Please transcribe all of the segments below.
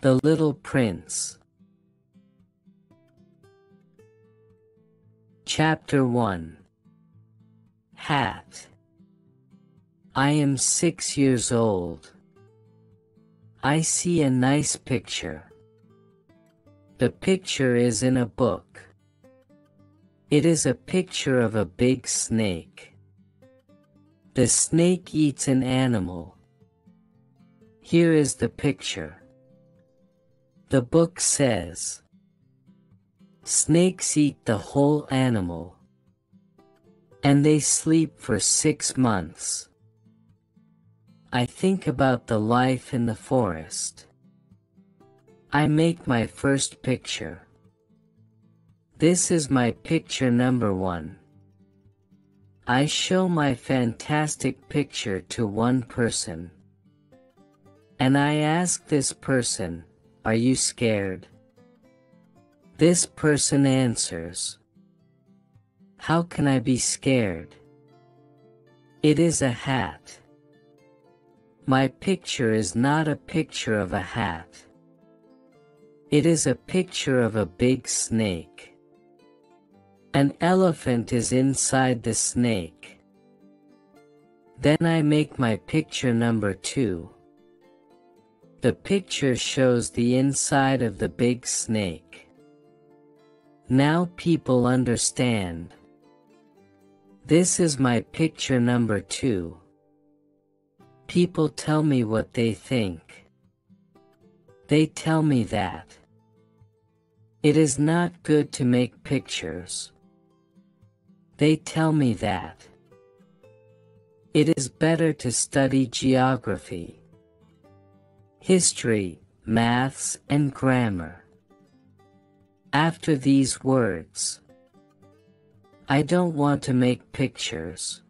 The Little Prince. Chapter 1. Hat. I am 6 years old. I see a nice picture. The picture is in a book. It is a picture of a big snake. The snake eats an animal. Here is the picture. The book says, snakes eat the whole animal, and they sleep for 6 months. I think about the life in the forest. I make my first picture. This is my picture number 1. I show my fantastic picture to one person, and I ask this person, "Are you scared?" This person answers, "How can I be scared? It is a hat." My picture is not a picture of a hat. It is a picture of a big snake. An elephant is inside the snake. Then I make my picture number 2. The picture shows the inside of the big snake. Now people understand. This is my picture number 2. People tell me what they think. They tell me that it is not good to make pictures. They tell me that it is better to study geography, history, maths, and grammar. After these words, I don't want to make pictures.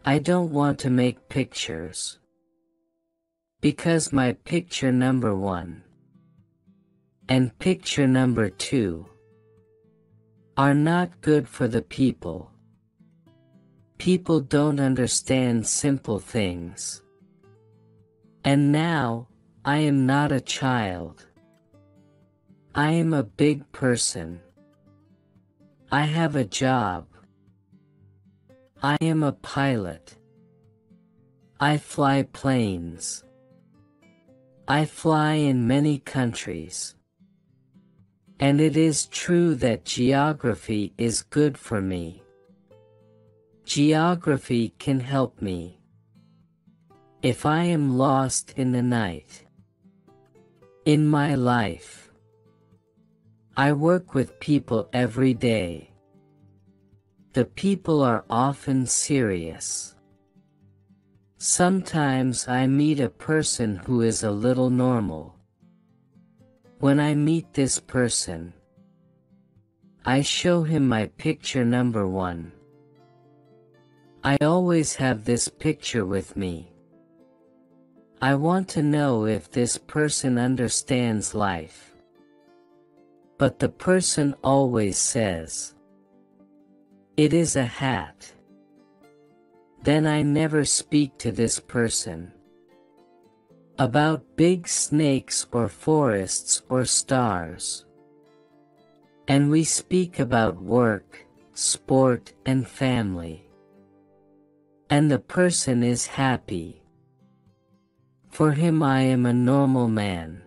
I don't want to make pictures, because my picture number 1 and picture number 2 are not good for the people. People don't understand simple things. And now, I am not a child. I am a big person. I have a job. I am a pilot. I fly planes. I fly in many countries. And it is true that geography is good for me. Geography can help me if I am lost in the night. In my life, I work with people every day. The people are often serious. Sometimes I meet a person who is a little normal. When I meet this person, I show him my picture number 1. I always have this picture with me. I want to know if this person understands life. But the person always says, "It is a hat." Then I never speak to this person about big snakes or forests or stars. And we speak about work, sport, and family. And the person is happy. For him I am a normal man.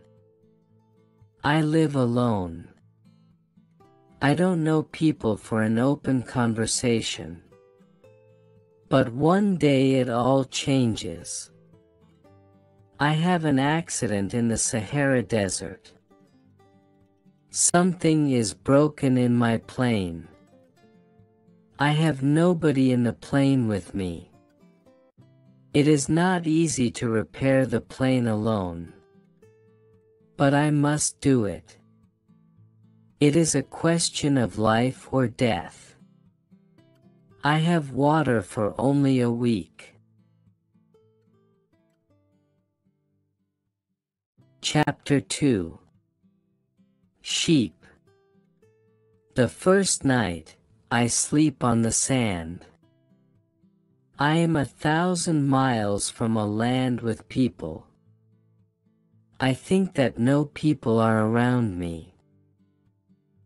I live alone. I don't know people for an open conversation. But one day it all changes. I have an accident in the Sahara Desert. Something is broken in my plane. I have nobody in the plane with me. It is not easy to repair the plane alone. But I must do it. It is a question of life or death. I have water for only a week. Chapter 2. Sheep. The first night, I sleep on the sand. I am 1,000 miles from a land with people. I think that no people are around me.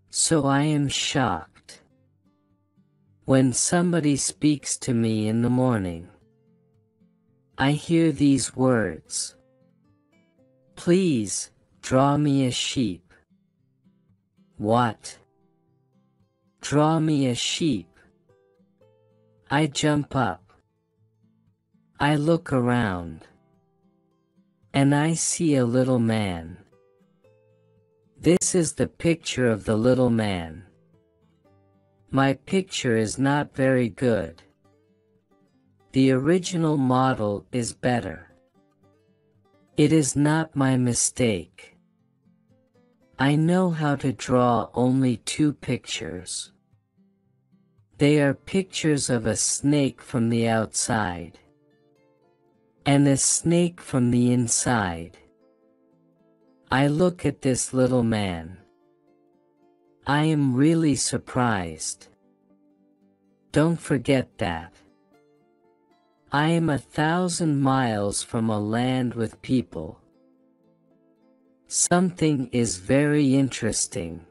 So I am shocked when somebody speaks to me in the morning. I hear these words. Please, draw me a sheep. What? Draw me a sheep. I jump up. I look around. And I see a little man. This is the picture of the little man. My picture is not very good. The original model is better. It is not my mistake. I know how to draw only 2 pictures. They are pictures of a snake from the outside and a snake from the inside. I look at this little man. I am really surprised. Don't forget that. I am 1,000 miles from a land with people. Something is very interesting.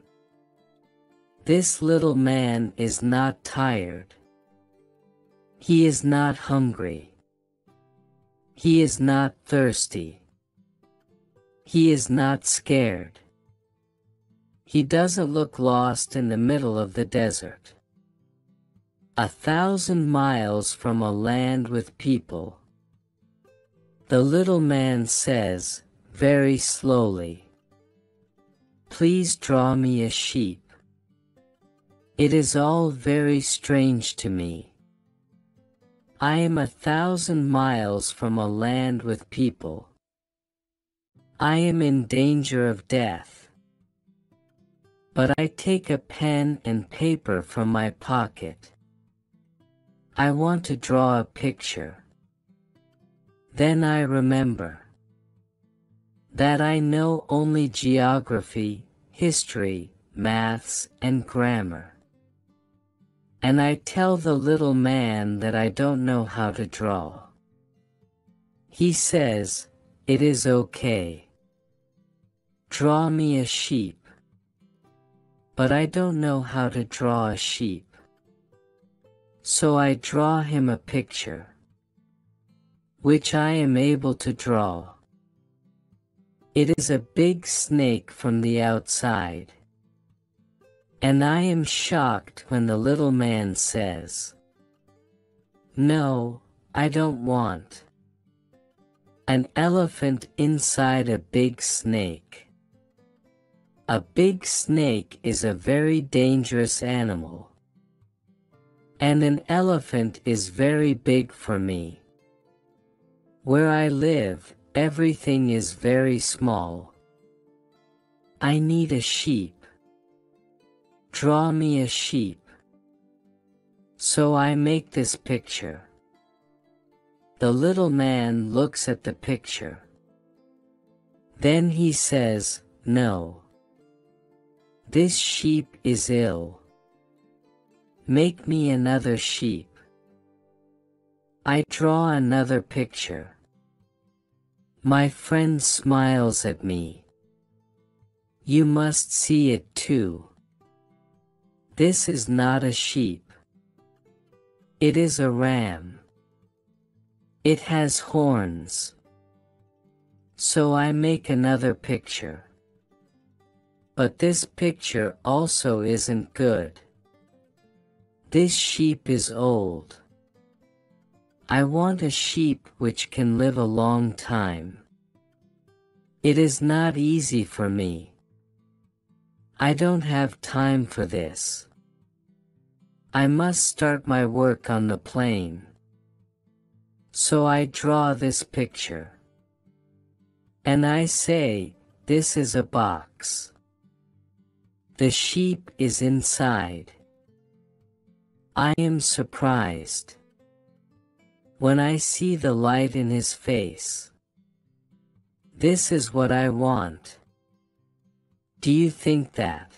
This little man is not tired. He is not hungry. He is not thirsty. He is not scared. He doesn't look lost in the middle of the desert. 1,000 miles from a land with people. The little man says, very slowly, please draw me a sheep. It is all very strange to me. I am 1,000 miles from a land with people. I am in danger of death. But I take a pen and paper from my pocket. I want to draw a picture. Then I remember that I know only geography, history, maths, and grammar. And I tell the little man that I don't know how to draw. He says, it is okay. Draw me a sheep. But I don't know how to draw a sheep. So I draw him a picture, which I am able to draw. It is a big snake from the outside. And I am shocked when the little man says, no, I don't want an elephant inside a big snake. A big snake is a very dangerous animal. And an elephant is very big for me. Where I live, everything is very small. I need a sheep. Draw me a sheep. So I make this picture. The little man looks at the picture. Then he says, no. This sheep is ill. Make me another sheep. I draw another picture. My friend smiles at me. You must see it too. This is not a sheep. It is a ram. It has horns. So I make another picture. But this picture also isn't good. This sheep is old. I want a sheep which can live a long time. It is not easy for me. I don't have time for this. I must start my work on the plane. So I draw this picture. And I say, this is a box. The sheep is inside. I am surprised when I see the light in his face. This is what I want. Do you think that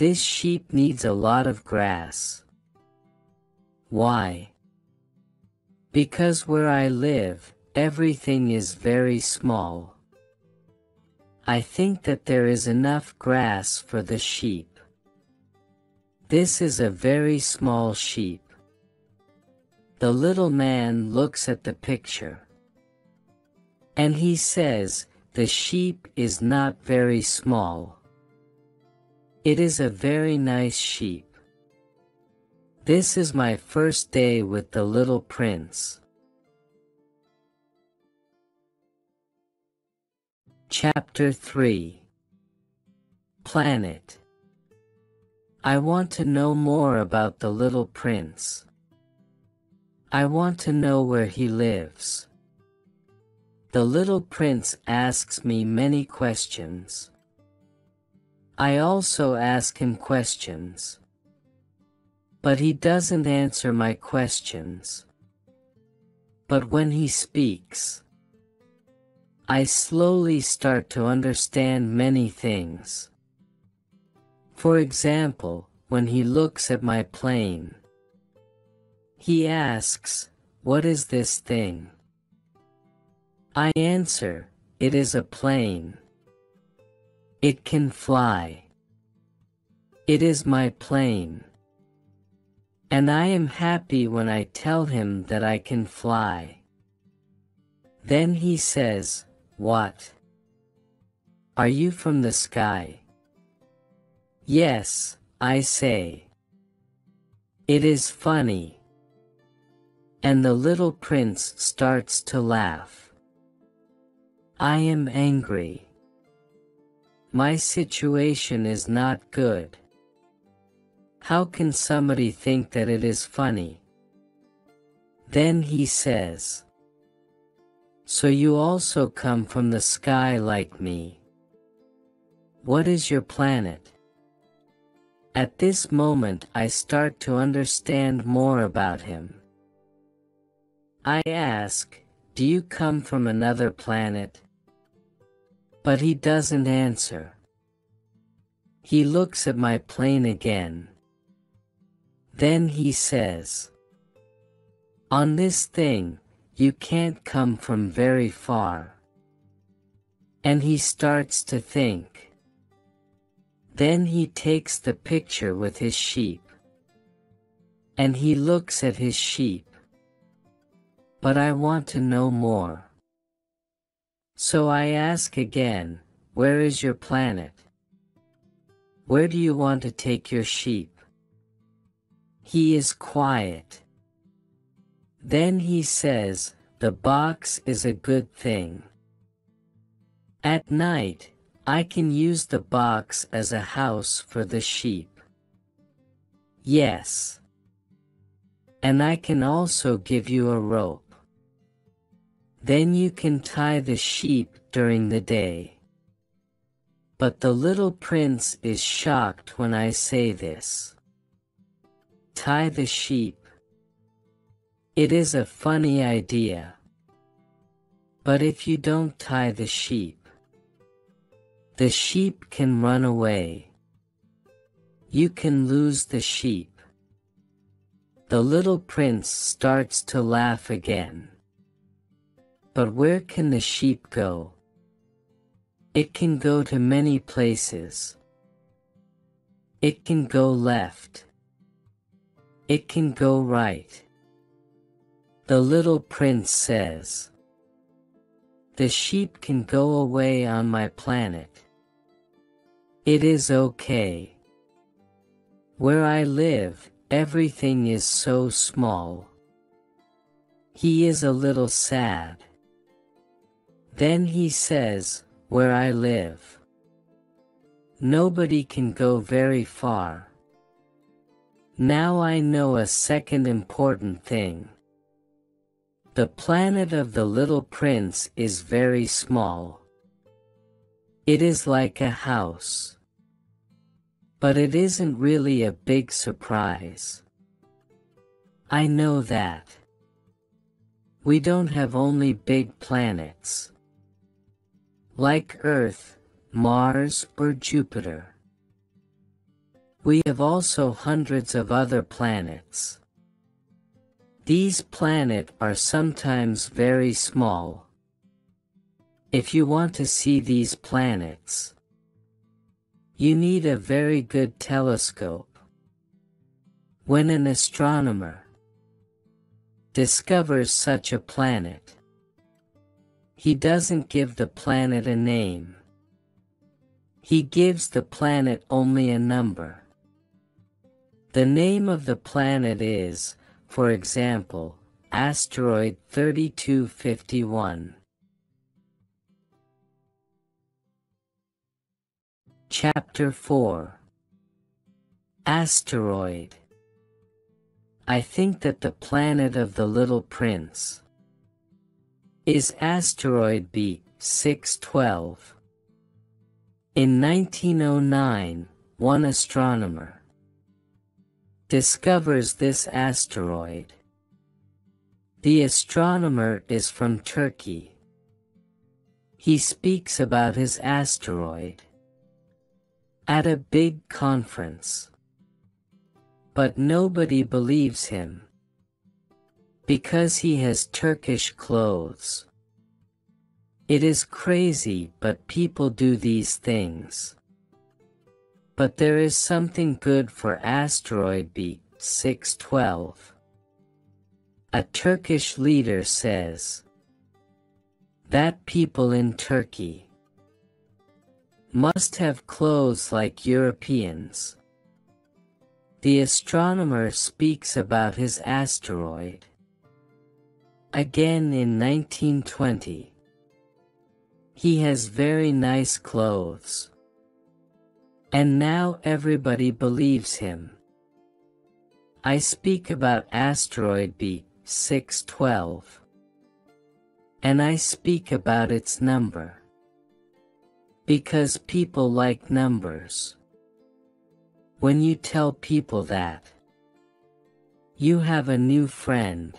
This sheep needs a lot of grass. Why? Because where I live, everything is very small. I think that there is enough grass for the sheep. This is a very small sheep. The little man looks at the picture. And he says, the sheep is not very small. It is a very nice sheep. This is my first day with the little prince. Chapter 3. Planet. I want to know more about the little prince. I want to know where he lives. The little prince asks me many questions. I also ask him questions. But he doesn't answer my questions. But when he speaks, I slowly start to understand many things. For example, when he looks at my plane, he asks, "What is this thing?" I answer, "It is a plane. It can fly. It is my plane." And I am happy when I tell him that I can fly. Then he says, "What? Are you from the sky?" "Yes," I say. It is funny. And the little prince starts to laugh. I am angry. My situation is not good. How can somebody think that it is funny? Then he says, "So you also come from the sky like me. What is your planet?" At this moment I start to understand more about him. I ask, "Do you come from another planet?" But he doesn't answer. He looks at my plane again. Then he says, "On this thing, you can't come from very far." And he starts to think. Then he takes the picture with his sheep. And he looks at his sheep. But I want to know more. So I ask again, "Where is your planet? Where do you want to take your sheep?" He is quiet. Then he says, "The box is a good thing. At night, I can use the box as a house for the sheep." "Yes. And I can also give you a rope. Then you can tie the sheep during the day." But the little prince is shocked when I say this. Tie the sheep. It is a funny idea. But if you don't tie the sheep can run away. You can lose the sheep. The little prince starts to laugh again. But where can the sheep go? It can go to many places. It can go left. It can go right. The little prince says, "The sheep can go away on my planet. It is okay. Where I live, everything is so small." He is a little sad. Then he says, "Where I live, nobody can go very far." Now I know a second important thing. The planet of the little prince is very small. It is like a house. But it isn't really a big surprise. I know that. We don't have only big planets, like Earth, Mars, or Jupiter. We have also hundreds of other planets. These planets are sometimes very small. If you want to see these planets, you need a very good telescope. When an astronomer discovers such a planet, he doesn't give the planet a name. He gives the planet only a number. The name of the planet is, for example, asteroid 3251. Chapter 4. Asteroid. I think that the planet of the Little Prince is asteroid B612. In 1909, one astronomer discovers this asteroid. The astronomer is from Turkey. He speaks about his asteroid at a big conference. But nobody believes him, because he has Turkish clothes. It is crazy, but people do these things. But there is something good for asteroid B612. A Turkish leader says that people in Turkey must have clothes like Europeans. The astronomer speaks about his asteroid again in 1920. He has very nice clothes. And now everybody believes him. I speak about asteroid B612. And I speak about its number. Because people like numbers. When you tell people that you have a new friend,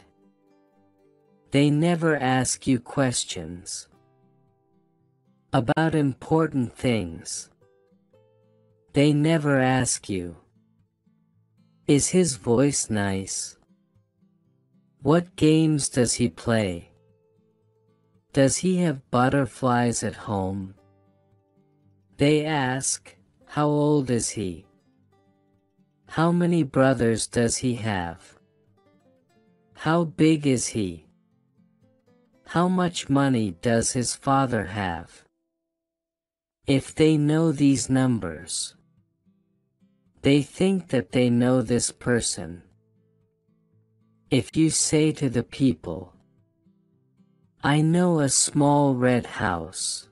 they never ask you questions about important things. They never ask you, is his voice nice? What games does he play? Does he have butterflies at home? They ask, how old is he? How many brothers does he have? How big is he? How much money does his father have? If they know these numbers, they think that they know this person. If you say to the people, I know a small red house.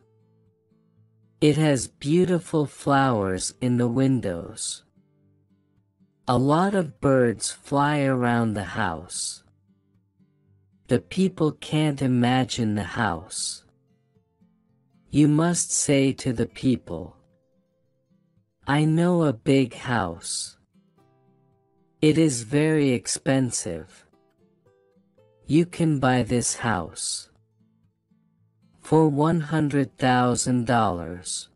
It has beautiful flowers in the windows. A lot of birds fly around the house. The people can't imagine the house. You must say to the people, I know a big house. It is very expensive. You can buy this house for $100,000.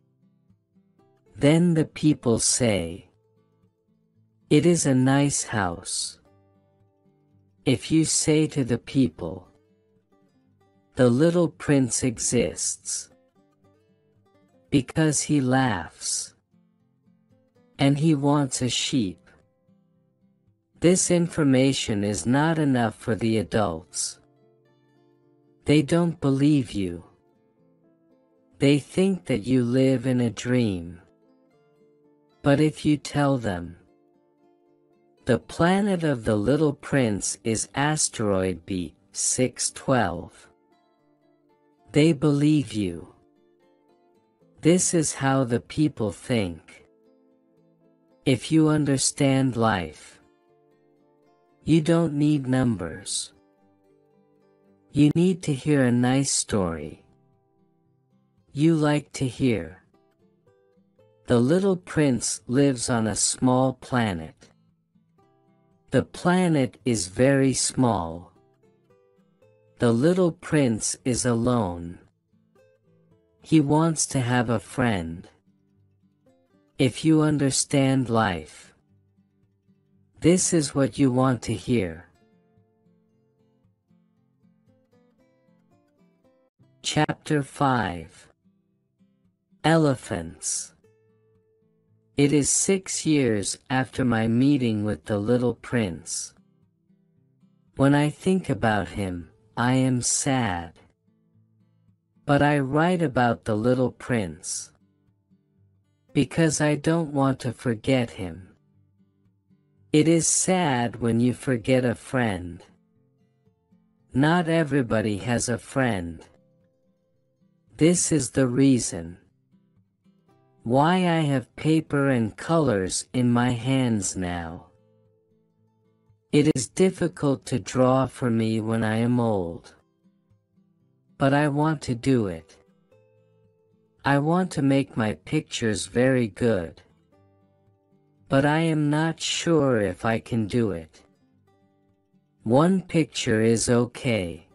Then the people say, it is a nice house. If you say to the people, the little prince exists because he laughs and he wants a sheep. This information is not enough for the adults. They don't believe you. They think that you live in a dream. But if you tell them, the planet of the little prince is asteroid B612, they believe you. This is how the people think. If you understand life, you don't need numbers. You need to hear a nice story. You like to hear. The little prince lives on a small planet. The planet is very small. The little prince is alone. He wants to have a friend. if you understand life. This is what you want to hear. Chapter 5. Elephants. It is 6 years after my meeting with the little prince. When I think about him, I am sad. But I write about the little prince because I don't want to forget him. It is sad when you forget a friend. Not everybody has a friend. This is the reason why I have paper and colors in my hands now. It is difficult to draw for me when I am old. But I want to do it. I want to make my pictures very good. But I am not sure if I can do it. One picture is okay.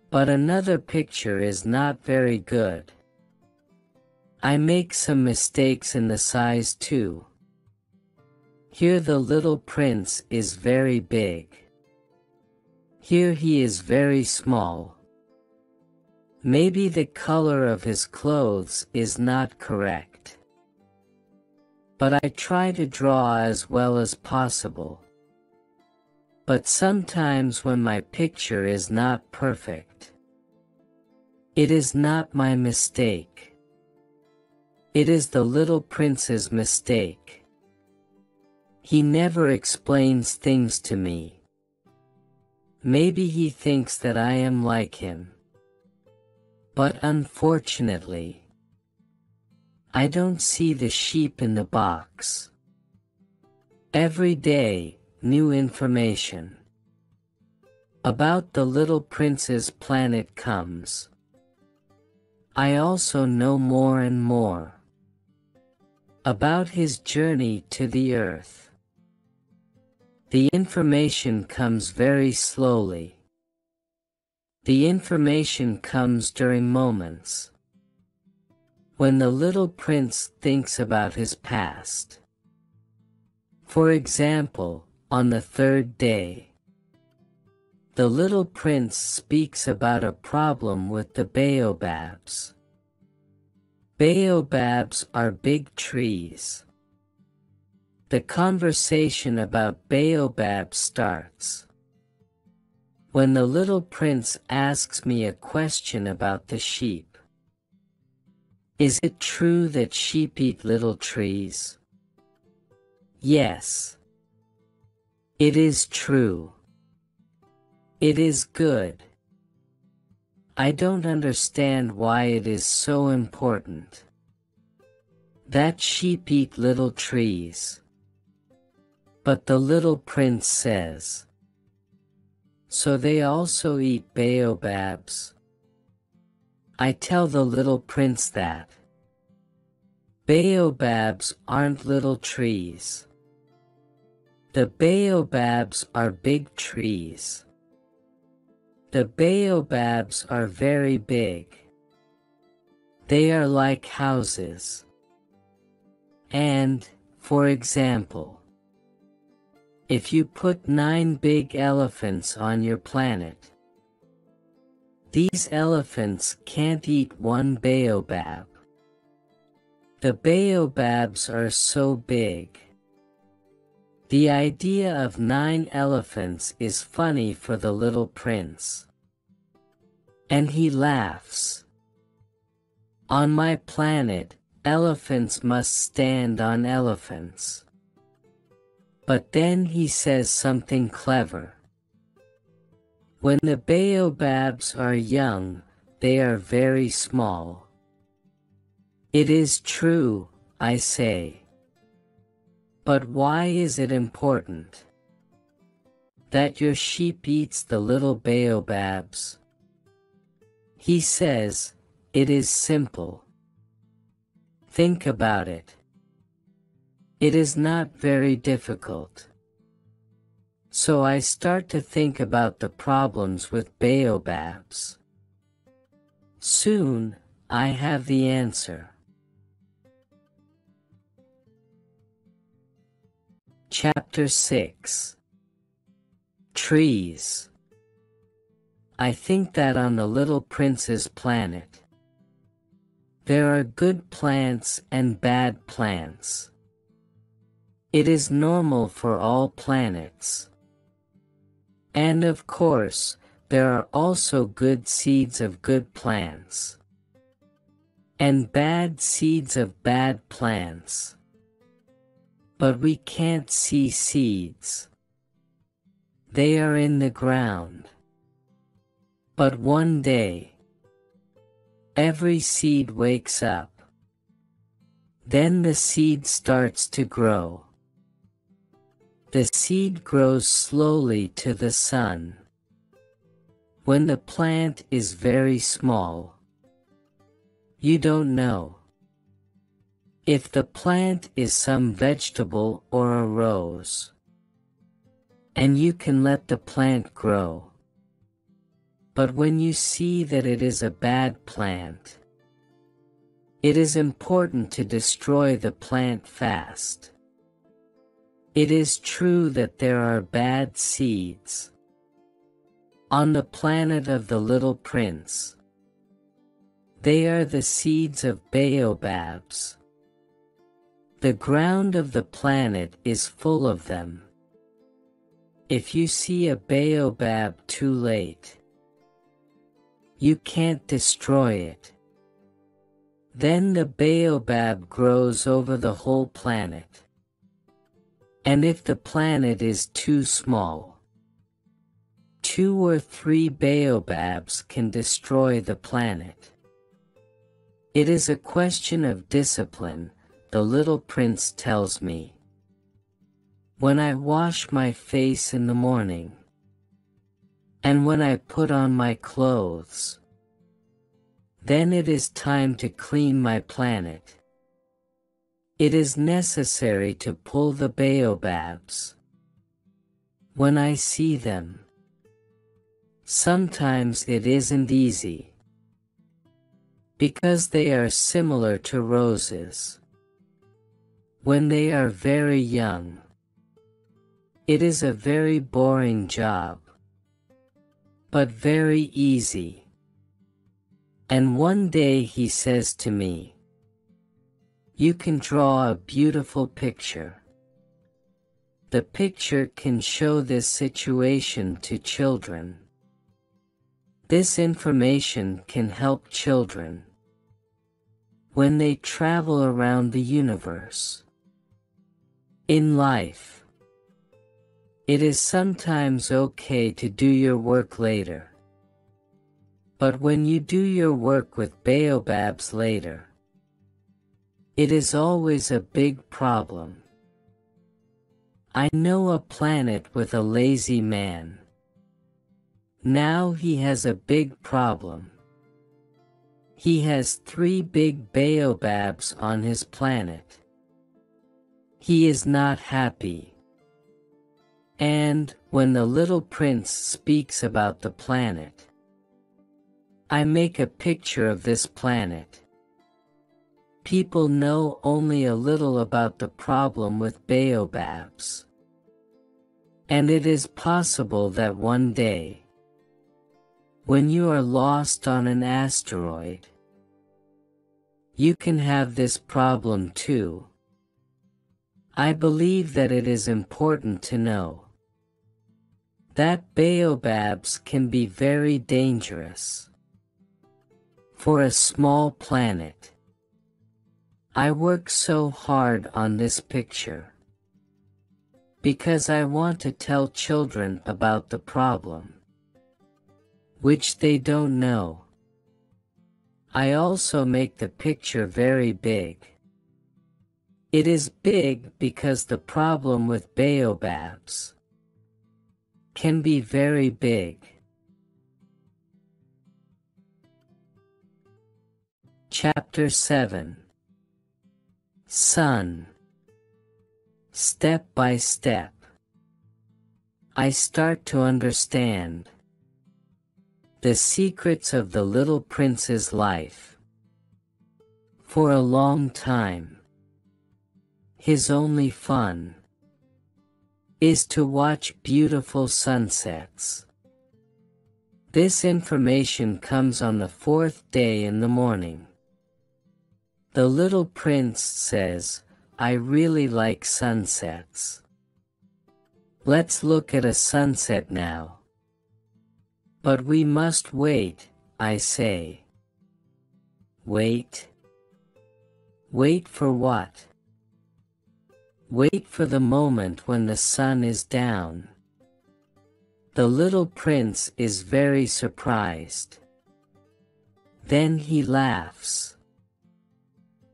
But another picture is not very good. I make some mistakes in the size too. Here the little prince is very big. Here he is very small. Maybe the color of his clothes is not correct. But I try to draw as well as possible. But sometimes when my picture is not perfect, it is not my mistake. It is the little prince's mistake. He never explains things to me. Maybe he thinks that I am like him. But unfortunately, I don't see the sheep in the box. Every day, new information about the little prince's planet comes. I also know more and more about his journey to the earth. The information comes very slowly. The information comes during moments when the little prince thinks about his past. For example, on the third day, the little prince speaks about a problem with the baobabs. Baobabs are big trees. The conversation about baobabs starts when the little prince asks me a question about the sheep. Is it true that sheep eat little trees? Yes. It is true. It is good. I don't understand why it is so important that sheep eat little trees. But the little prince says, so they also eat baobabs. I tell the little prince that baobabs aren't little trees. The baobabs are big trees. The baobabs are very big. They are like houses. And, for example, if you put 9 big elephants on your planet, these elephants can't eat one baobab. The baobabs are so big. The idea of 9 elephants is funny for the little prince. And he laughs. On my planet, elephants must stand on elephants. But then he says something clever. When the baobabs are young, they are very small. It is true, I say. But why is it important that your sheep eats the little baobabs? He says, it is simple. Think about it. It is not very difficult. So I start to think about the problems with baobabs. Soon, I have the answer. Chapter 6. Trees. I think that on the little prince's planet, there are good plants and bad plants. It is normal for all planets. And of course, there are also good seeds of good plants, and bad seeds of bad plants. But we can't see seeds. They are in the ground. But one day, every seed wakes up. Then the seed starts to grow. The seed grows slowly to the sun. When the plant is very small, you don't know if the plant is some vegetable or a rose, and you can let the plant grow. But when you see that it is a bad plant, it is important to destroy the plant fast. It is true that there are bad seeds on the planet of the little prince. They are the seeds of baobabs. The ground of the planet is full of them. If you see a baobab too late, you can't destroy it. Then the baobab grows over the whole planet. And if the planet is too small, 2 or 3 baobabs can destroy the planet. It is a question of discipline, the little prince tells me. When I wash my face in the morning, and when I put on my clothes, then it is time to clean my planet. It is necessary to pull the baobabs. When I see them, sometimes it isn't easy, because they are similar to roses. When they are very young, it is a very boring job, but very easy. And one day he says to me, "You can draw a beautiful picture." The picture can show this situation to children. This information can help children when they travel around the universe. In life, it is sometimes okay to do your work later. But when you do your work with baobabs later, it is always a big problem. I know a planet with a lazy man. Now he has a big problem. He has 3 big baobabs on his planet. He is not happy. And when the little prince speaks about the planet, I make a picture of this planet. People know only a little about the problem with baobabs. And it is possible that one day, when you are lost on an asteroid, you can have this problem too. I believe that it is important to know that baobabs can be very dangerous. For a small planet, I work so hard on this picture because I want to tell children about the problem, which they don't know. I also make the picture very big. It is big because the problem with baobabs can be very big. Chapter 7. Sun. Step by step, I start to understand the secrets of the little prince's life. For a long time, his only fun is to watch beautiful sunsets. This information comes on the 4th day in the morning. The little prince says, I really like sunsets. Let's look at a sunset now. But we must wait, I say. Wait? Wait for what? Wait for the moment when the sun is down. The little prince is very surprised. Then he laughs.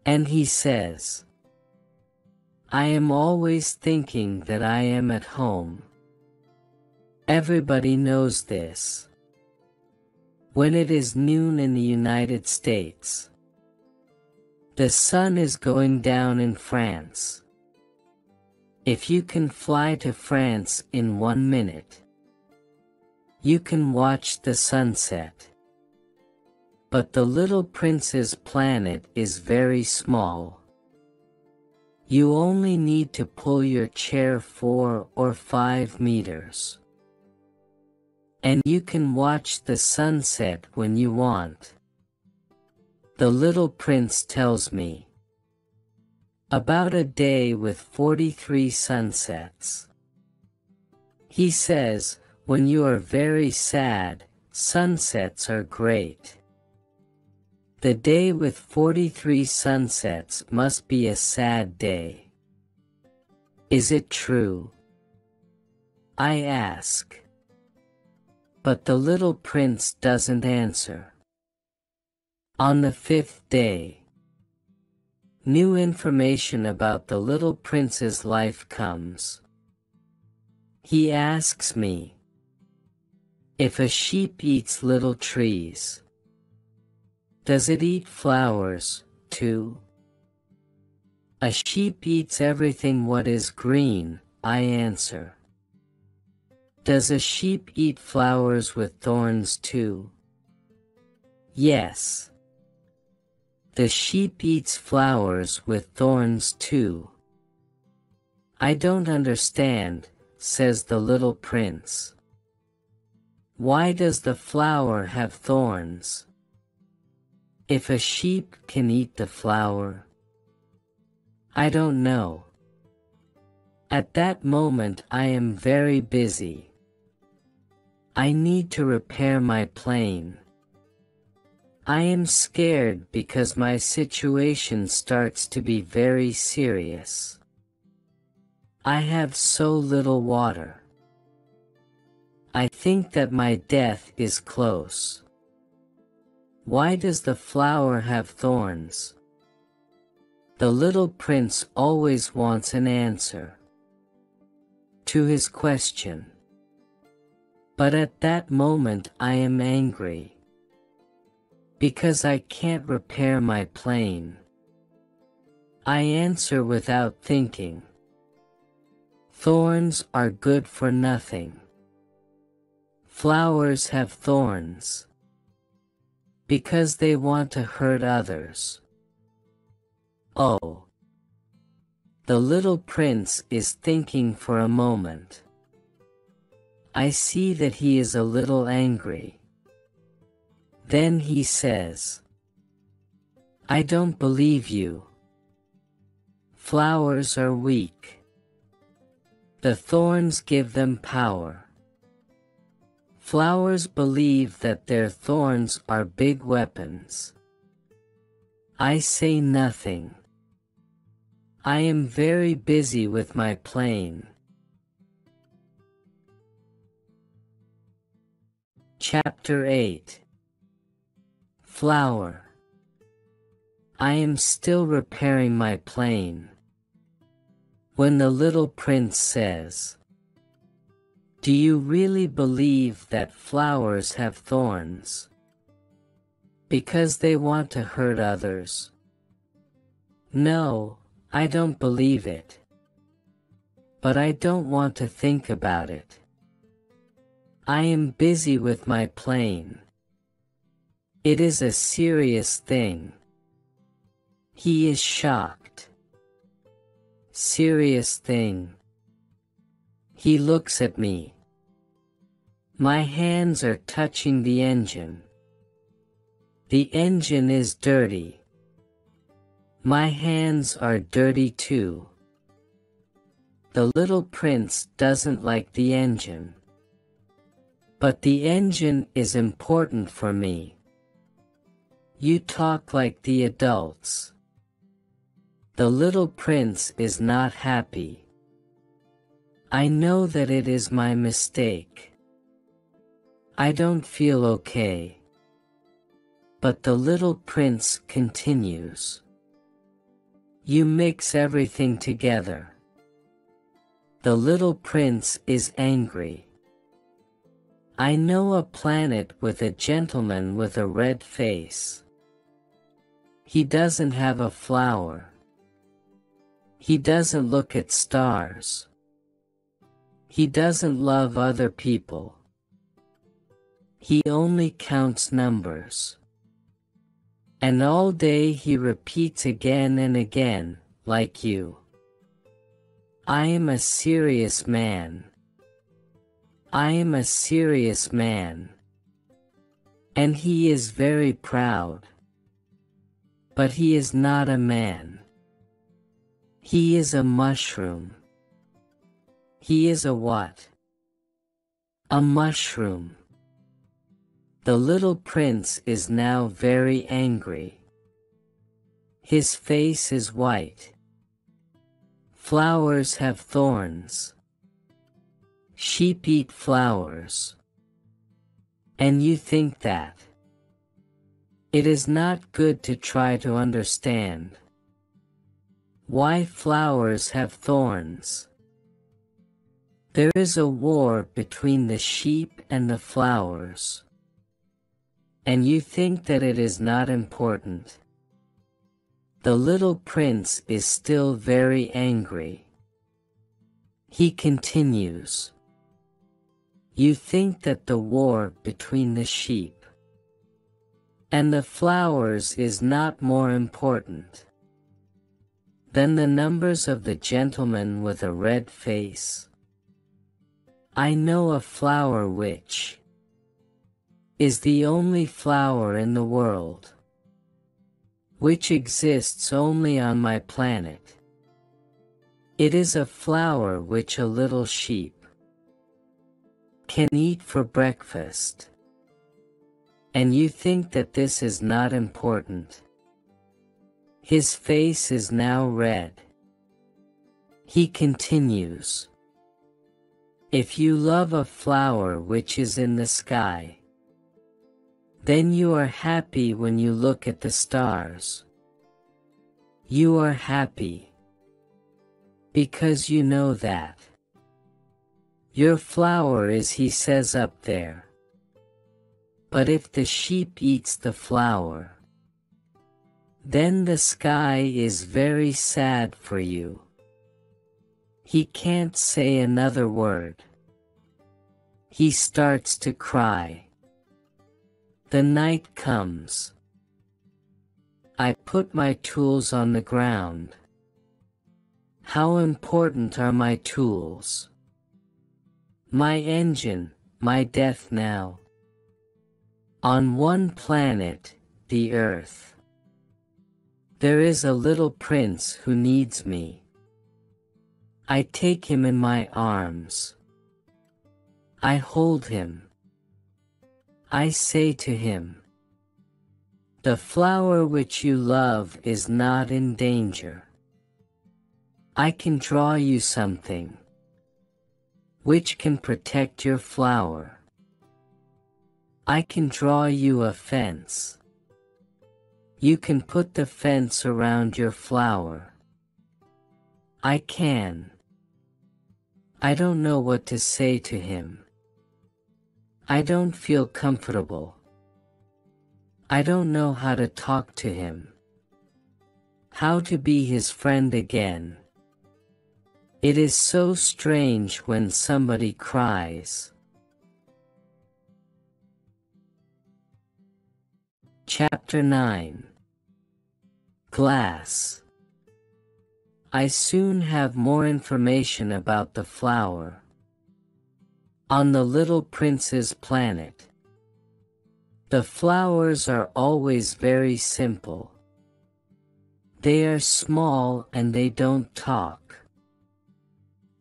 And he says, I am always thinking that I am at home. Everybody knows this. When it is noon in the United States, the sun is going down in France. If you can fly to France in 1 minute, you can watch the sunset. But the little prince's planet is very small. You only need to pull your chair 4 or 5 meters. And you can watch the sunset when you want. The little prince tells me about a day with 43 sunsets. He says, when you are very sad, sunsets are great. The day with 43 sunsets must be a sad day. Is it true? I ask. But the little prince doesn't answer. On the 5th day, new information about the little prince's life comes. He asks me if a sheep eats little trees, does it eat flowers, too? A sheep eats everything what is green, I answer. Does a sheep eat flowers with thorns, too? Yes. The sheep eats flowers with thorns, too. I don't understand, says the little prince. Why does the flower have thorns? If a sheep can eat the flower? I don't know. At that moment I am very busy. I need to repair my plane. I am scared because my situation starts to be very serious. I have so little water. I think that my death is close. Why does the flower have thorns? The little prince always wants an answer to his question. But at that moment I am angry, because I can't repair my plane. I answer without thinking. Thorns are good for nothing. Flowers have thorns because they want to hurt others. Oh. The little prince is thinking for a moment. I see that he is a little angry. Then he says, I don't believe you. Flowers are weak. The thorns give them power. Flowers believe that their thorns are big weapons. I say nothing. I am very busy with my plane. Chapter 8. Flower. I am still repairing my plane when the little prince says, do you really believe that flowers have thorns because they want to hurt others? No, I don't believe it. But I don't want to think about it. I am busy with my plane. It is a serious thing. He is shocked. Serious thing. He looks at me. My hands are touching the engine. The engine is dirty. My hands are dirty too. The little prince doesn't like the engine. But the engine is important for me. You talk like the adults. The little prince is not happy. I know that it is my mistake. I don't feel okay. But the little prince continues. You mix everything together. The little prince is angry. I know a planet with a gentleman with a red face. He doesn't have a flower. He doesn't look at stars. He doesn't love other people. He only counts numbers. And all day he repeats again and again, like you. I am a serious man. I am a serious man. And he is very proud. But he is not a man. He is a mushroom. He is a what? A mushroom. The little prince is now very angry. His face is white. Flowers have thorns. Sheep eat flowers. And you think that it is not good to try to understand why flowers have thorns. There is a war between the sheep and the flowers. And you think that it is not important. The little prince is still very angry. He continues. You think that the war between the sheep and the flowers is not more important than the numbers of the gentleman with a red face. I know a flower which is the only flower in the world, which exists only on my planet. It is a flower which a little sheep can eat for breakfast. And you think that this is not important. His face is now red. He continues. If you love a flower which is in the sky, then you are happy when you look at the stars. You are happy because you know that your flower is, he says, up there. But if the sheep eats the flower, then the sky is very sad for you. He can't say another word. He starts to cry. The night comes. I put my tools on the ground. How important are my tools? My engine, my death now. On one planet, the Earth, there is a little prince who needs me. I take him in my arms. I hold him. I say to him, the flower which you love is not in danger. I can draw you something which can protect your flower. I can draw you a fence. You can put the fence around your flower. I can. I don't know what to say to him. I don't feel comfortable. I don't know how to talk to him. How to be his friend again. It is so strange when somebody cries. Chapter 9. Glass. I soon have more information about the flower. On the little prince's planet, the flowers are always very simple. They are small and they don't talk.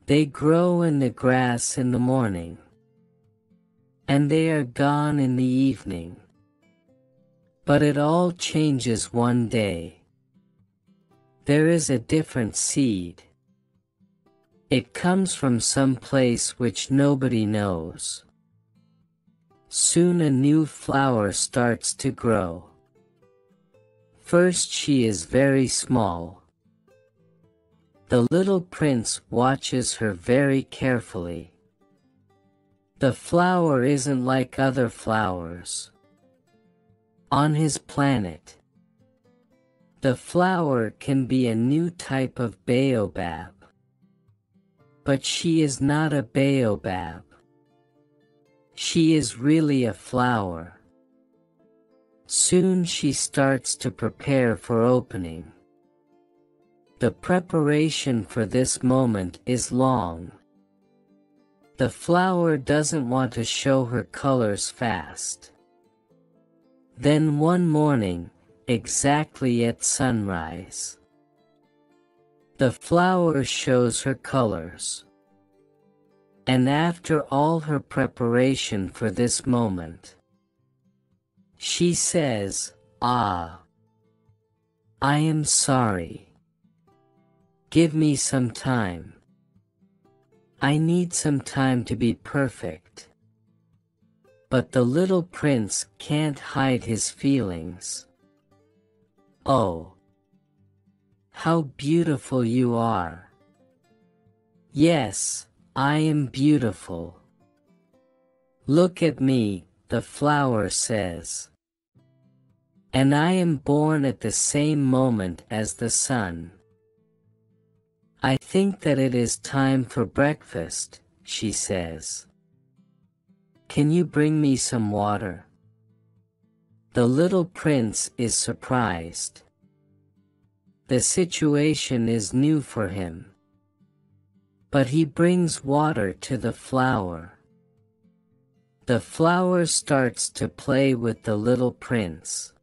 They grow in the grass in the morning, and they are gone in the evening. But it all changes one day. There is a different seed. It comes from some place which nobody knows. Soon a new flower starts to grow. First she is very small. The little prince watches her very carefully. The flower isn't like other flowers. On his planet, the flower can be a new type of baobab. But she is not a baobab. She is really a flower. Soon she starts to prepare for opening. The preparation for this moment is long. The flower doesn't want to show her colors fast. Then one morning, exactly at sunrise, the flower shows her colors. And after all her preparation for this moment, she says, "Ah, I am sorry. Give me some time. I need some time to be perfect." But the little prince can't hide his feelings. "Oh, how beautiful you are." "Yes, I am beautiful. Look at me," the flower says. "And I am born at the same moment as the sun." "I think that it is time for breakfast," she says. "Can you bring me some water?" The little prince is surprised. The situation is new for him. But he brings water to the flower. The flower starts to play with the little prince.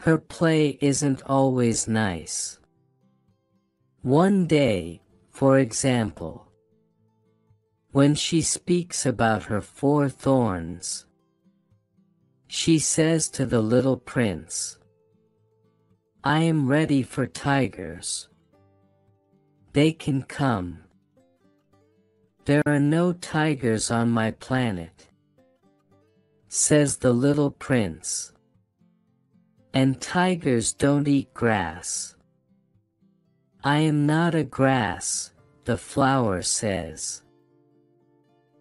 Her play isn't always nice. One day, for example, when she speaks about her 4 thorns, she says to the little prince, "I am ready for tigers. They can come." "There are no tigers on my planet," says the little prince. "And tigers don't eat grass." "I am not a grass," the flower says.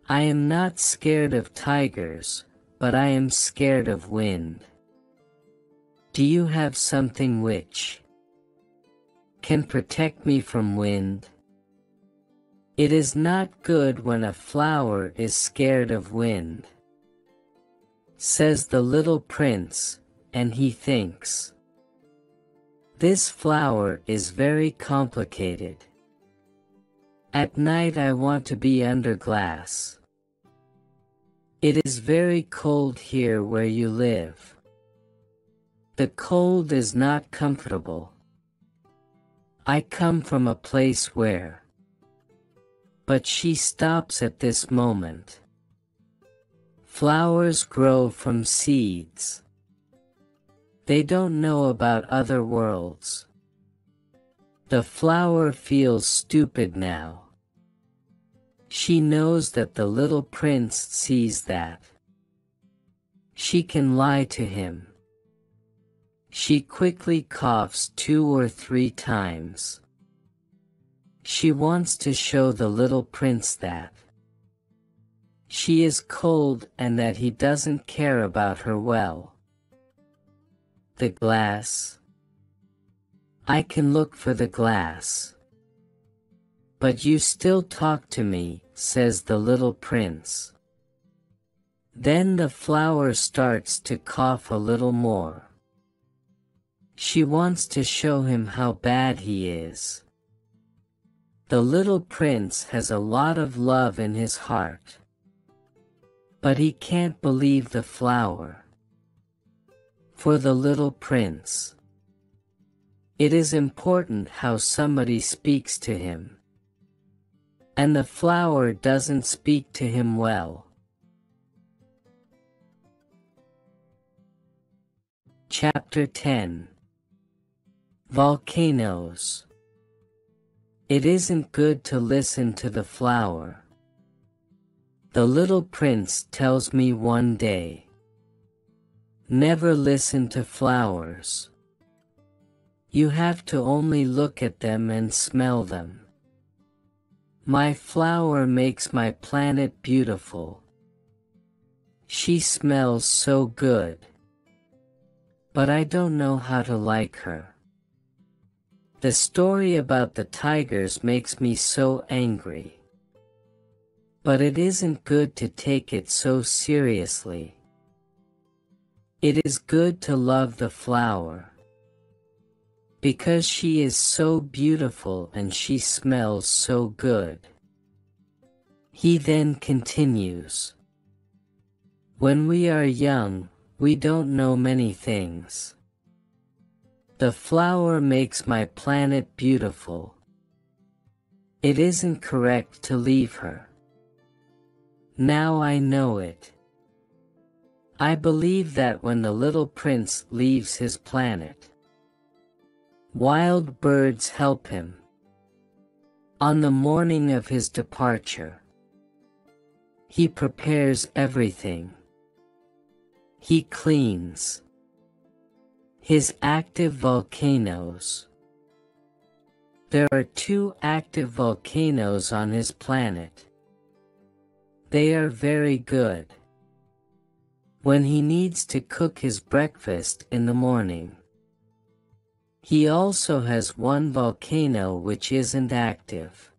"I am not scared of tigers, but I am scared of wind. Do you have something which can protect me from wind?" It is not good when a flower is scared of wind, says the little prince, and he thinks, "This flower is very complicated. At night I want to be under glass. It is very cold here where you live. The cold is not comfortable. I come from a place where..." But she stops at this moment. Flowers grow from seeds. They don't know about other worlds. The flower feels stupid now. She knows that the little prince sees that. She can lie to him. She quickly coughs 2 or 3 times. She wants to show the little prince that she is cold and that he doesn't care about her well. "The glass? I can look for the glass." "But you still talk to me," says the little prince. Then the flower starts to cough a little more. She wants to show him how bad he is. The little prince has a lot of love in his heart. But he can't believe the flower. For the little prince, it is important how somebody speaks to him. And the flower doesn't speak to him well. Chapter 10. Volcanoes. It isn't good to listen to the flower. The little prince tells me one day. Never listen to flowers. You have to only look at them and smell them. My flower makes my planet beautiful. She smells so good. But I don't know how to like her. The story about the tigers makes me so angry. But it isn't good to take it so seriously. It is good to love the flower. Because she is so beautiful and she smells so good. He then continues. When we are young, we don't know many things. The flower makes my planet beautiful. It isn't correct to leave her. Now I know it. I believe that when the little prince leaves his planet, wild birds help him. On the morning of his departure, he prepares everything. He cleans his active volcanoes. There are 2 active volcanoes on his planet. They are very good. When he needs to cook his breakfast in the morning. He also has 1 volcano which isn't active.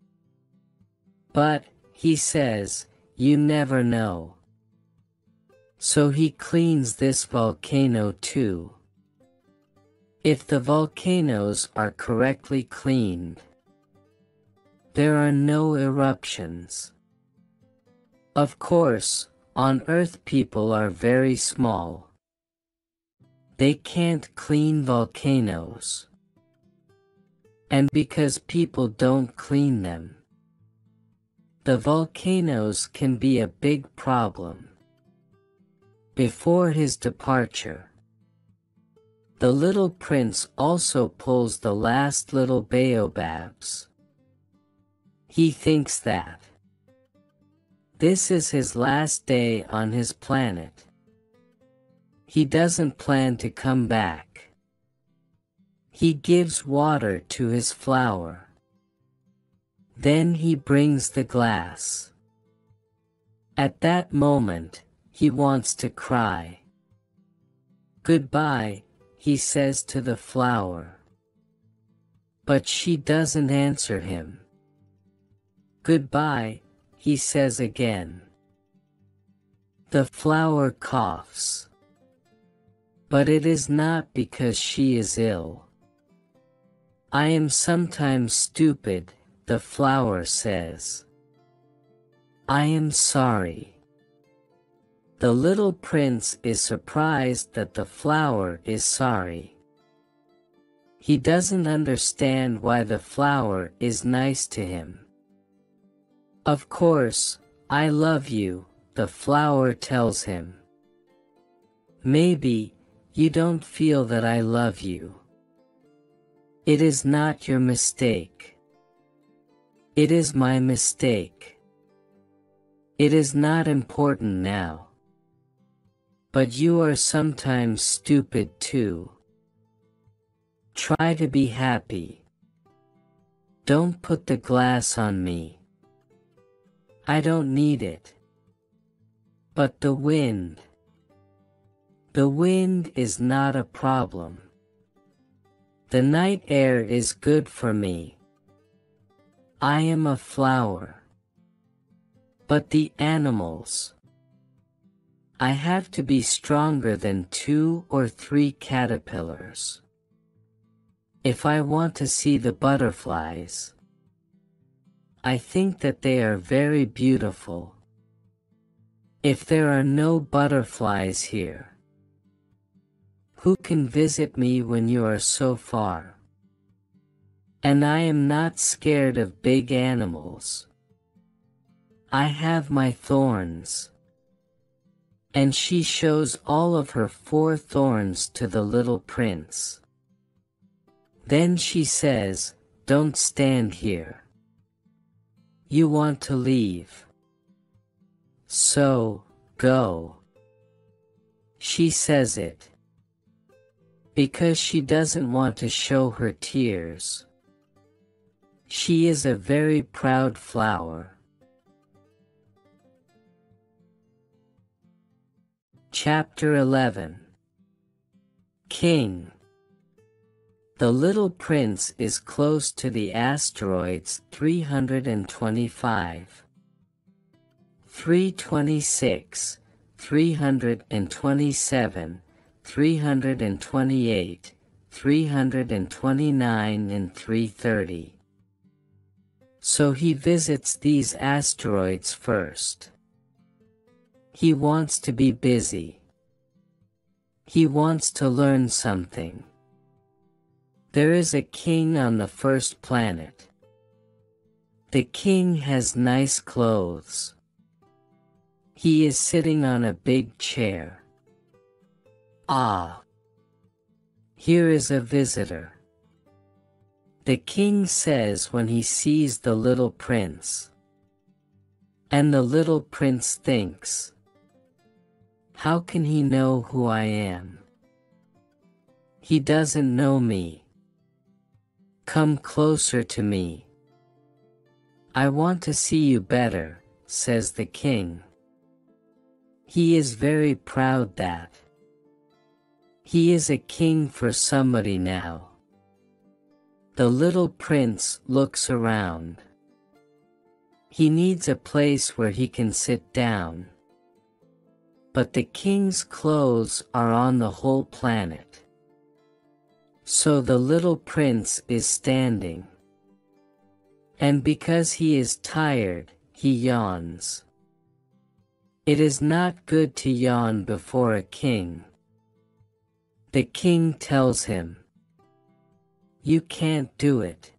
But, he says, you never know. So he cleans this volcano too. If the volcanoes are correctly cleaned, there are no eruptions. Of course, on Earth people are very small. They can't clean volcanoes. And because people don't clean them, the volcanoes can be a big problem. Before his departure, the little prince also pulls the last little baobabs. He thinks that this is his last day on his planet. He doesn't plan to come back. He gives water to his flower. Then he brings the glass. At that moment, he wants to cry. Goodbye, he says to the flower. But she doesn't answer him. Goodbye, he says again. The flower coughs. But it is not because she is ill. I am sometimes stupid, the flower says. I am sorry. The little prince is surprised that the flower is sorry. He doesn't understand why the flower is nice to him. Of course, I love you, the flower tells him. Maybe you don't feel that I love you. It is not your mistake. It is my mistake. It is not important now. But you are sometimes stupid too. Try to be happy. Don't put the glass on me. I don't need it. But the wind. The wind is not a problem. The night air is good for me. I am a flower. But the animals. I have to be stronger than 2 or 3 caterpillars. If I want to see the butterflies, I think that they are very beautiful. If there are no butterflies here, who can visit me when you are so far? And I am not scared of big animals. I have my thorns. And she shows all of her 4 thorns to the little prince. Then she says, "Don't stand here. You want to leave. So, go." She says it because she doesn't want to show her tears. She is a very proud flower. Chapter 11. King. The little prince is close to the asteroids 325, 326, 327, 328, 329 and 330. So he visits these asteroids first. He wants to be busy. He wants to learn something. There is a king on the first planet. The king has nice clothes. He is sitting on a big chair. Ah! Here is a visitor. The king says when he sees the little prince. And the little prince thinks, how can he know who I am? He doesn't know me. Come closer to me. I want to see you better, says the king. He is very proud that he is a king for somebody now. The little prince looks around. He needs a place where he can sit down. But the king's clothes are on the whole planet. So the little prince is standing. And because he is tired, he yawns. It is not good to yawn before a king. The king tells him, you can't do it.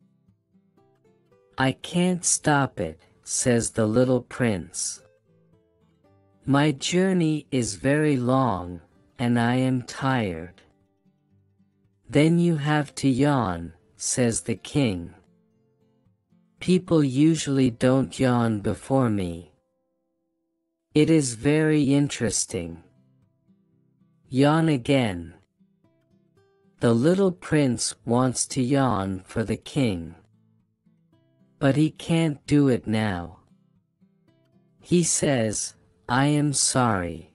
I can't stop it, says the little prince. My journey is very long, and I am tired. Then you have to yawn, says the king. People usually don't yawn before me. It is very interesting. Yawn again. The little prince wants to yawn for the king. But he can't do it now. He says, I am sorry.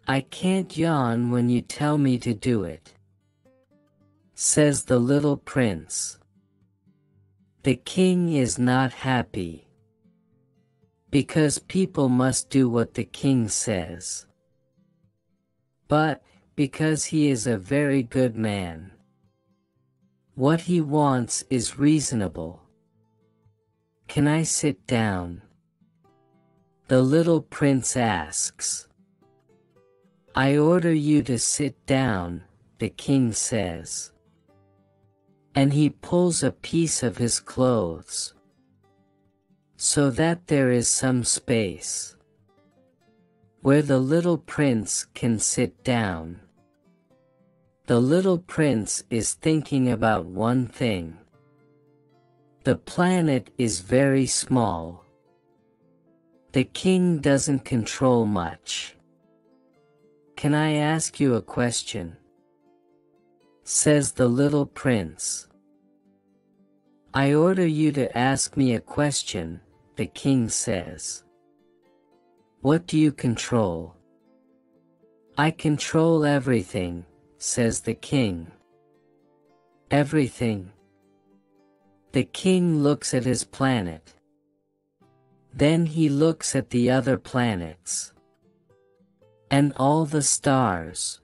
I can't yawn when you tell me to do it, says the little prince. The king is not happy, because people must do what the king says. But, because he is a very good man, what he wants is reasonable. Can I sit down? The little prince asks. I order you to sit down, the king says. And he pulls a piece of his clothes, so that there is some space where the little prince can sit down. The little prince is thinking about one thing. The planet is very small. The king doesn't control much. Can I ask you a question? Says the little prince. I order you to ask me a question, the king says. What do you control? I control everything, says the king. Everything. The king looks at his planet. Then he looks at the other planets. And all the stars.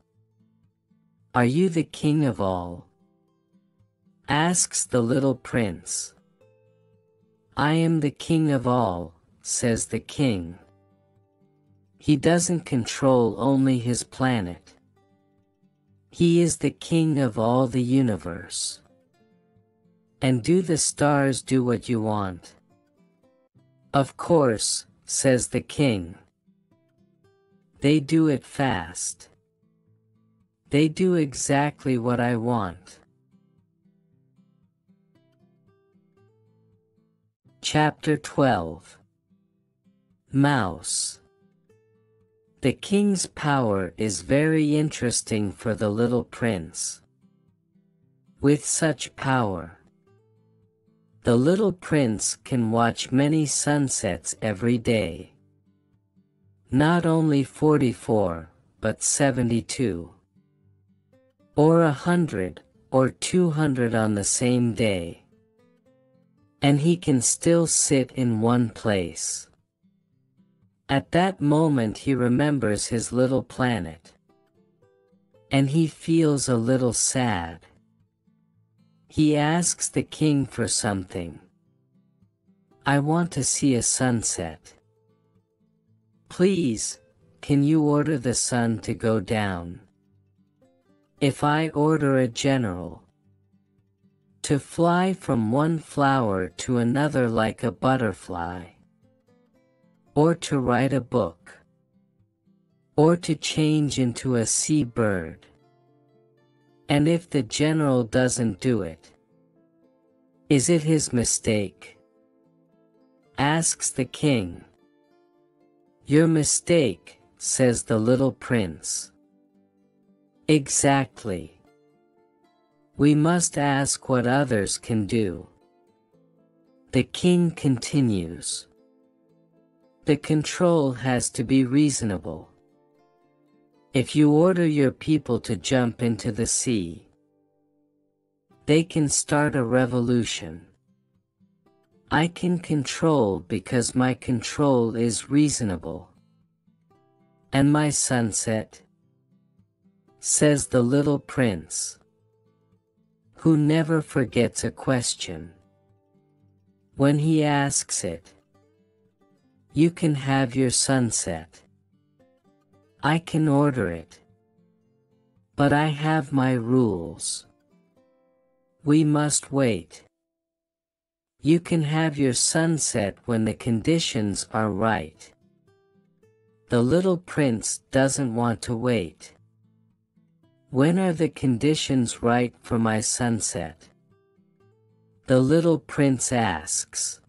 Are you the king of all? Asks the little prince. I am the king of all, says the king. He doesn't control only his planet. He is the king of all the universe. And do the stars do what you want? Of course, says the king. They do it fast. They do exactly what I want. Chapter 12. Mouse. The king's power is very interesting for the little prince. With such power, the little prince can watch many sunsets every day. Not only 44, but 72. Or 100, or 200 on the same day. And he can still sit in one place. At that moment he remembers his little planet. And he feels a little sad. He asks the king for something. I want to see a sunset. Please, can you order the sun to go down? If I order a general to fly from one flower to another like a butterfly, or to write a book, or to change into a sea bird, and if the general doesn't do it, is it his mistake? Asks the king. Your mistake, says the little prince. Exactly. We must ask what others can do. The king continues. The control has to be reasonable. If you order your people to jump into the sea, they can start a revolution. I can control because my control is reasonable. And my sunset, says the little prince, who never forgets a question. When he asks it, you can have your sunset. I can order it. But I have my rules. We must wait. You can have your sunset when the conditions are right. The little prince doesn't want to wait. When are the conditions right for my sunset? The little prince asks.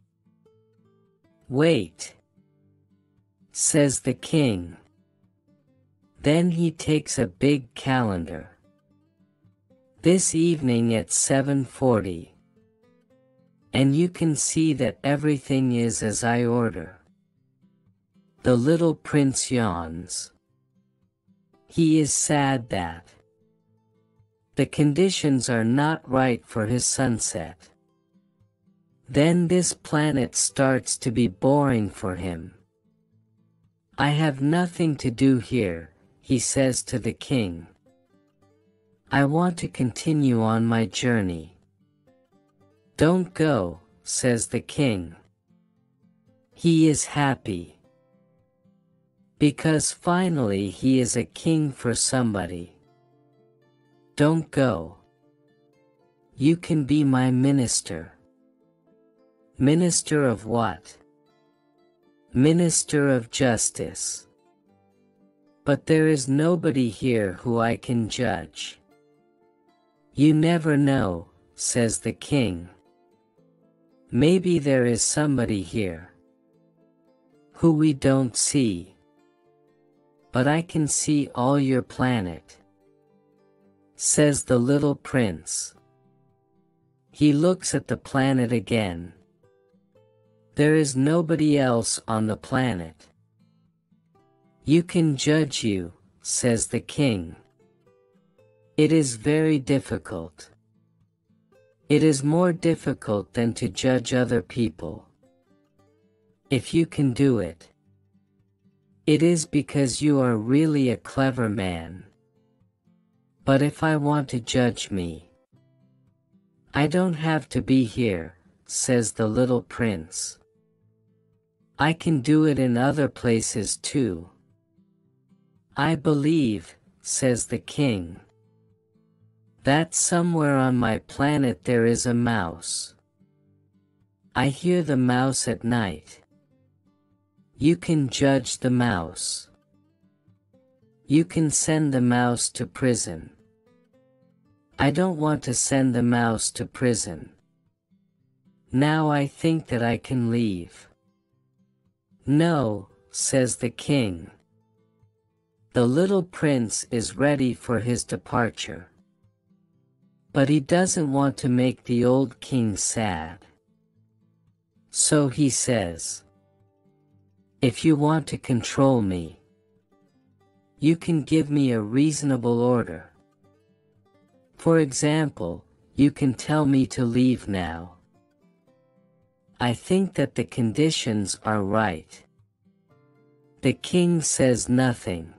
Wait, says the king. Then he takes a big calendar. This evening at 7:40. And you can see that everything is as I order. The little prince yawns. He is sad that the conditions are not right for his sunset. Then this planet starts to be boring for him. I have nothing to do here, he says to the king. I want to continue on my journey. Don't go, says the king. He is happy. Because finally he is a king for somebody. Don't go. You can be my minister. Minister of what? Minister of justice. But there is nobody here who I can judge. You never know, says the king. Maybe there is somebody here who we don't see. But I can see all your planet, says the little prince. He looks at the planet again. There is nobody else on the planet. You can judge you, says the king. It is very difficult. It is more difficult than to judge other people. If you can do it, it is because you are really a clever man. But if I want to judge me, I don't have to be here, says the little prince. I can do it in other places too. I believe, says the king, that somewhere on my planet there is a mouse. I hear the mouse at night. You can judge the mouse. You can send the mouse to prison. I don't want to send the mouse to prison. Now I think that I can leave. No, says the king. The little prince is ready for his departure. But he doesn't want to make the old king sad. So he says, if you want to control me, you can give me a reasonable order. For example, you can tell me to leave now. I think that the conditions are right. The king says nothing.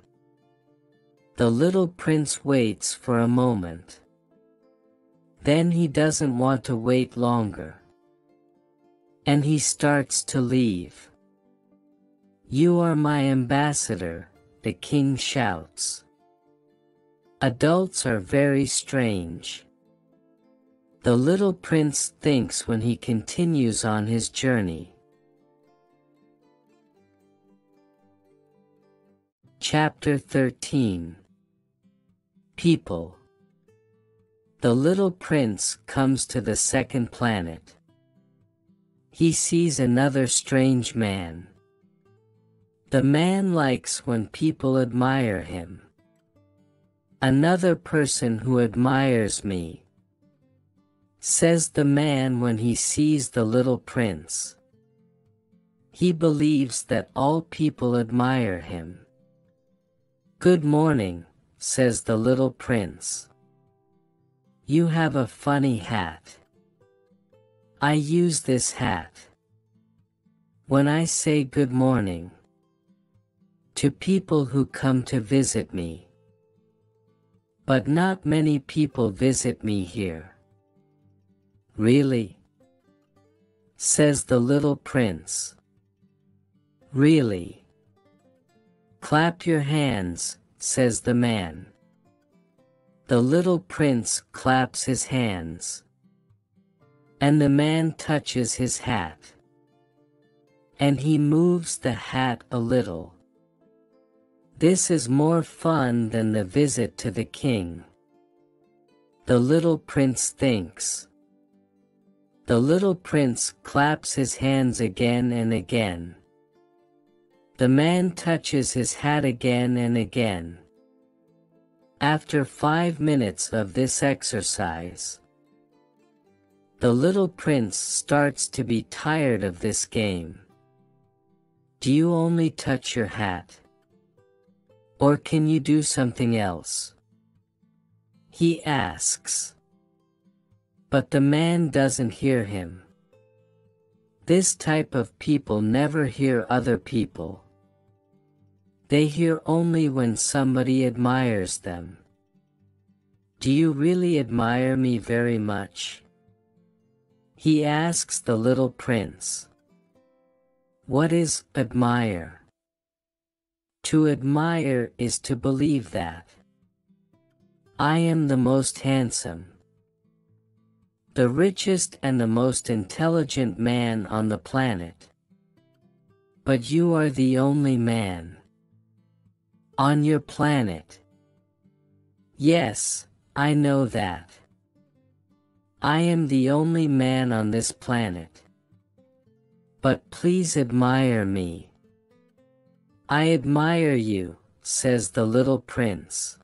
The little prince waits for a moment. Then he doesn't want to wait longer. And he starts to leave. You are my ambassador, the king shouts. Adults are very strange. The little prince thinks when he continues on his journey. Chapter 13. People. The little prince comes to the second planet. He sees another strange man. The man likes when people admire him. Another person who admires me, says the man when he sees the little prince. He believes that all people admire him. Good morning, says the little prince. You have a funny hat. I use this hat when I say good morning to people who come to visit me. But not many people visit me here. Really? Says the little prince. Really? Clap your hands, says the man. The little prince claps his hands. And the man touches his hat. And he moves the hat a little. This is more fun than the visit to the king. The little prince thinks. The little prince claps his hands again and again. The man touches his hat again and again. After 5 minutes of this exercise, the little prince starts to be tired of this game. Do you only touch your hat? Or can you do something else? He asks. But the man doesn't hear him. This type of people never hear other people. They hear only when somebody admires them. Do you really admire me very much? He asks the little prince. What is admire? To admire is to believe that I am the most handsome, the richest and the most intelligent man on the planet. But you are the only man on your planet. Yes, I know that. I am the only man on this planet. But please admire me. I admire you, says the little prince.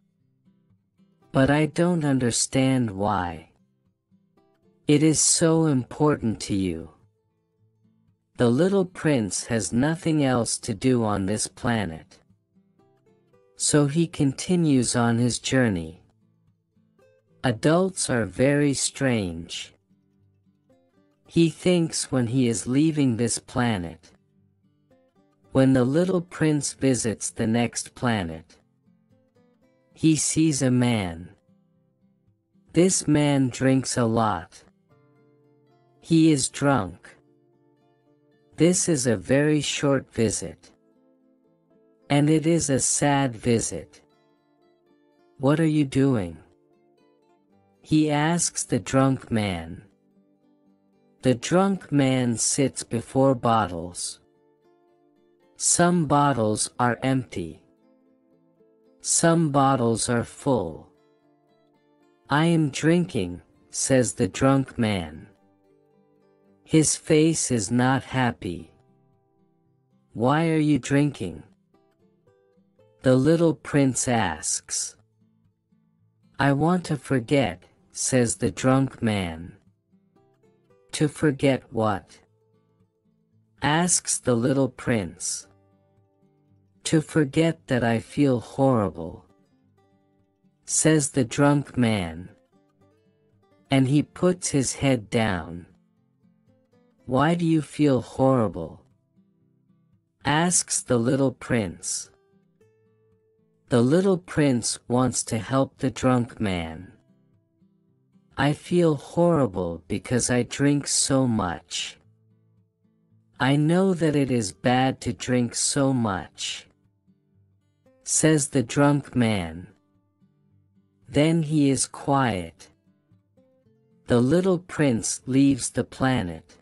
But I don't understand why. It is so important to you. The little prince has nothing else to do on this planet. So he continues on his journey. Adults are very strange. He thinks when he is leaving this planet. When the little prince visits the next planet, he sees a man. This man drinks a lot. He is drunk. This is a very short visit. and it is a sad visit. What are you doing? He asks the drunk man. The drunk man sits before bottles. Some bottles are empty. Some bottles are full. I am drinking, says the drunk man. His face is not happy. Why are you drinking? The little prince asks. I want to forget, says the drunk man. To forget what? Asks the little prince. To forget that I feel horrible, says the drunk man. And he puts his head down. Why do you feel horrible? Asks the little prince. The little prince wants to help the drunk man. I feel horrible because I drink so much. I know that it is bad to drink so much, says the drunk man. Then he is quiet. The little prince leaves the planet.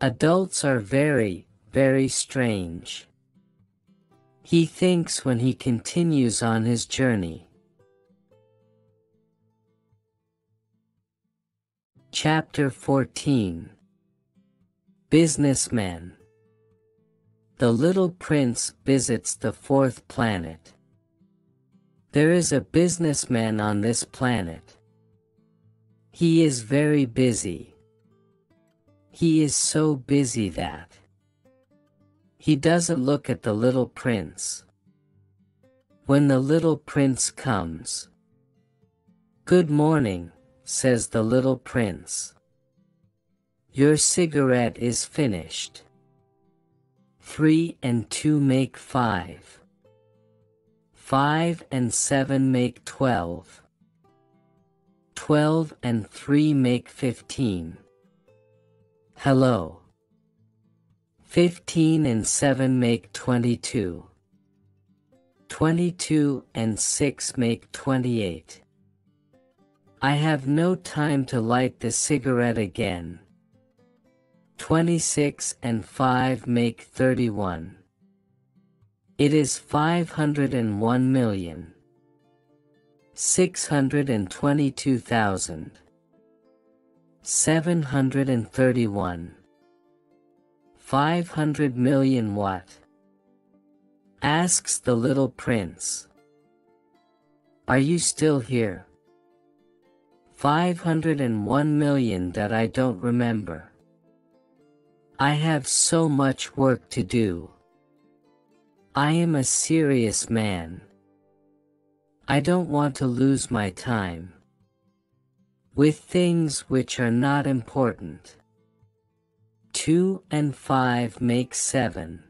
Adults are very, very strange. He thinks when he continues on his journey. Chapter 14. Businessmen. The little prince visits the fourth planet. There is a businessman on this planet. He is very busy. He is so busy that he doesn't look at the little prince. When the little prince comes, "Good morning," says the little prince. "Your cigarette is finished. 3 and 2 make 5. 5 and 7 make 12. 12 and 3 make 15. Hello. 15 and 7 make 22. 22 and 6 make 28. I have no time to light the cigarette again. 26 and 5 make 31. It is 501,622,731. 500 million what? Asks the little prince. Are you still here? 501 million that I don't remember. I have so much work to do. I am a serious man. I don't want to lose my time with things which are not important. 2 and 5 make 7.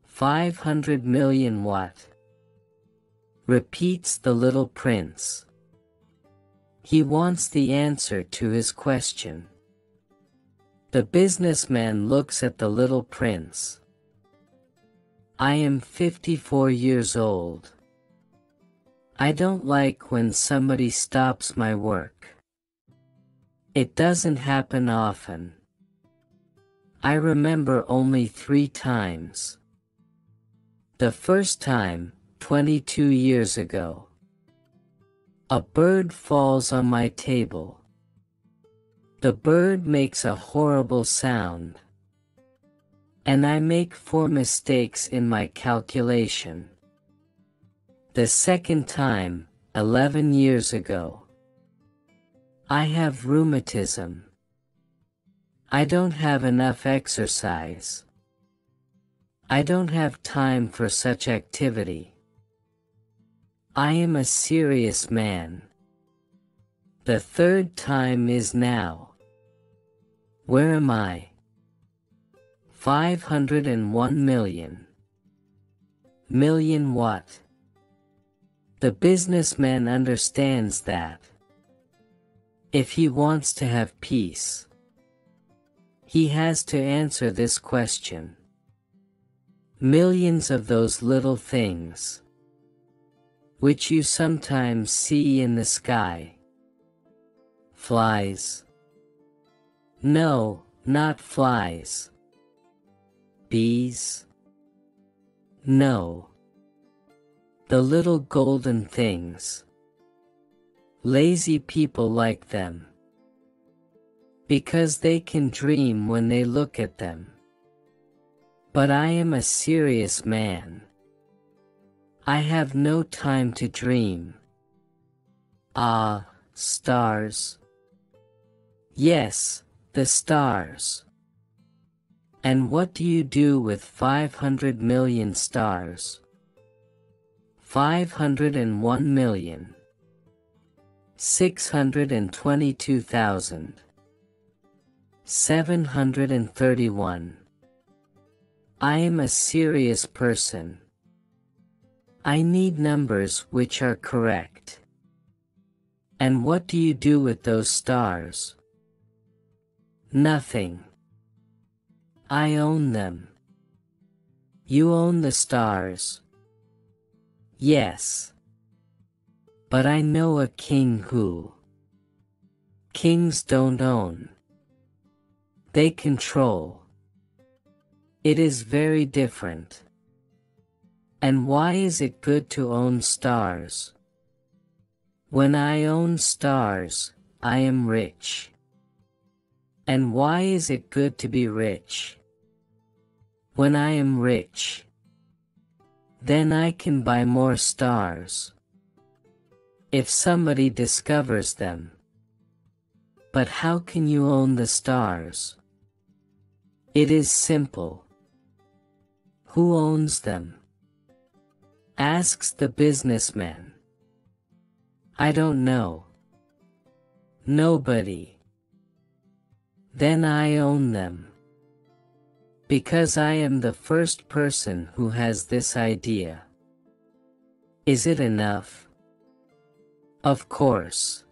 500 million what? Repeats the little prince. He wants the answer to his question. The businessman looks at the little prince. I am 54 years old. I don't like when somebody stops my work. It doesn't happen often. I remember only 3 times. The first time, 22 years ago. A bird falls on my table. The bird makes a horrible sound. And I make 4 mistakes in my calculation. The second time, 11 years ago. I have rheumatism. I don't have enough exercise. I don't have time for such activity. I am a serious man. The third time is now. Where am I? 501 million. Million what? The businessman understands that if he wants to have peace, he has to answer this question. Millions of those little things, which you sometimes see in the sky. Flies. No, not flies. Bees. No. The little golden things. Lazy people like them, because they can dream when they look at them. But I am a serious man. I have no time to dream. Ah, stars. Yes, the stars. And what do you do with 500 million stars? 501 million. 622,000. 731. I am a serious person. I need numbers which are correct. And what do you do with those stars? Nothing. I own them. You own the stars. Yes. But I know a king who. Kings don't own. They control. It is very different. And why is it good to own stars? When I own stars, I am rich. And why is it good to be rich? When I am rich, then I can buy more stars. If somebody discovers them. But how can you own the stars? It is simple. Who owns them? Asks the businessman. I don't know. Nobody. Then I own them. Because I am the first person who has this idea. Is it enough? Of course.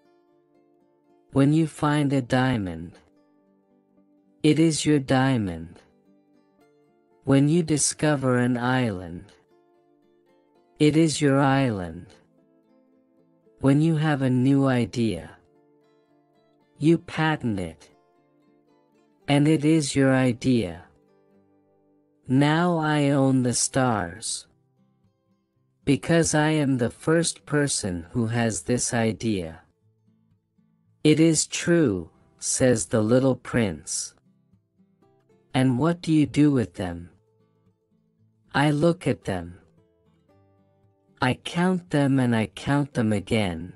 When you find a diamond, it is your diamond. When you discover an island, it is your island. When you have a new idea, you patent it, and it is your idea. Now I own the stars. Because I am the first person who has this idea. It is true, says the little prince. And what do you do with them? I look at them. I count them and I count them again.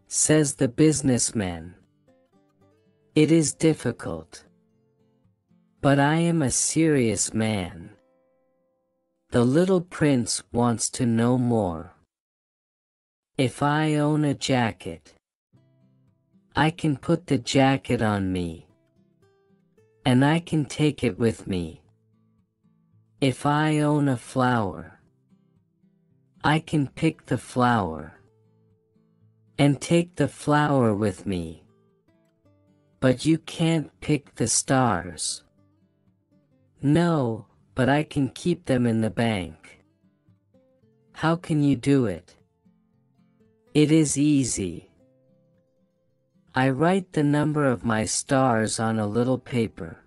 Says the businessman. It is difficult. But I am a serious man. The little prince wants to know more. If I own a jacket, I can put the jacket on me. And I can take it with me. If I own a flower, I can pick the flower and take the flower with me. But you can't pick the stars. No, but I can keep them in the bank. How can you do it? It is easy. I write the number of my stars on a little paper.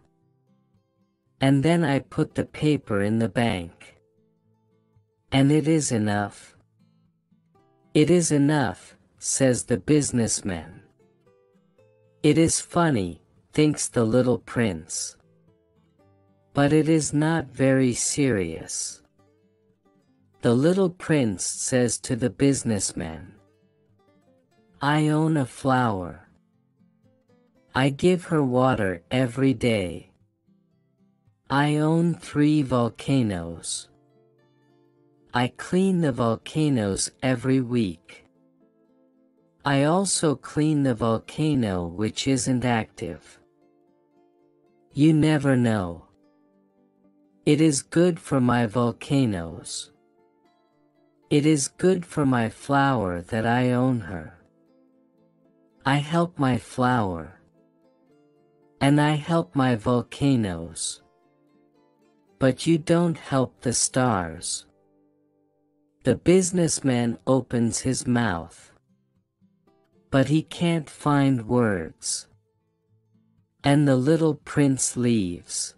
And then I put the paper in the bank. And it is enough. It is enough, says the businessman. It is funny, thinks the little prince. But it is not very serious. The little prince says to the businessman, I own a flower. I give her water every day. I own 3 volcanoes. I clean the volcanoes every week. I also clean the volcano which isn't active. You never know. It is good for my volcanoes. It is good for my flower that I own her. I help my flower. And I help my volcanoes. but you don't help the stars. The businessman opens his mouth, but he can't find words. And the little prince leaves.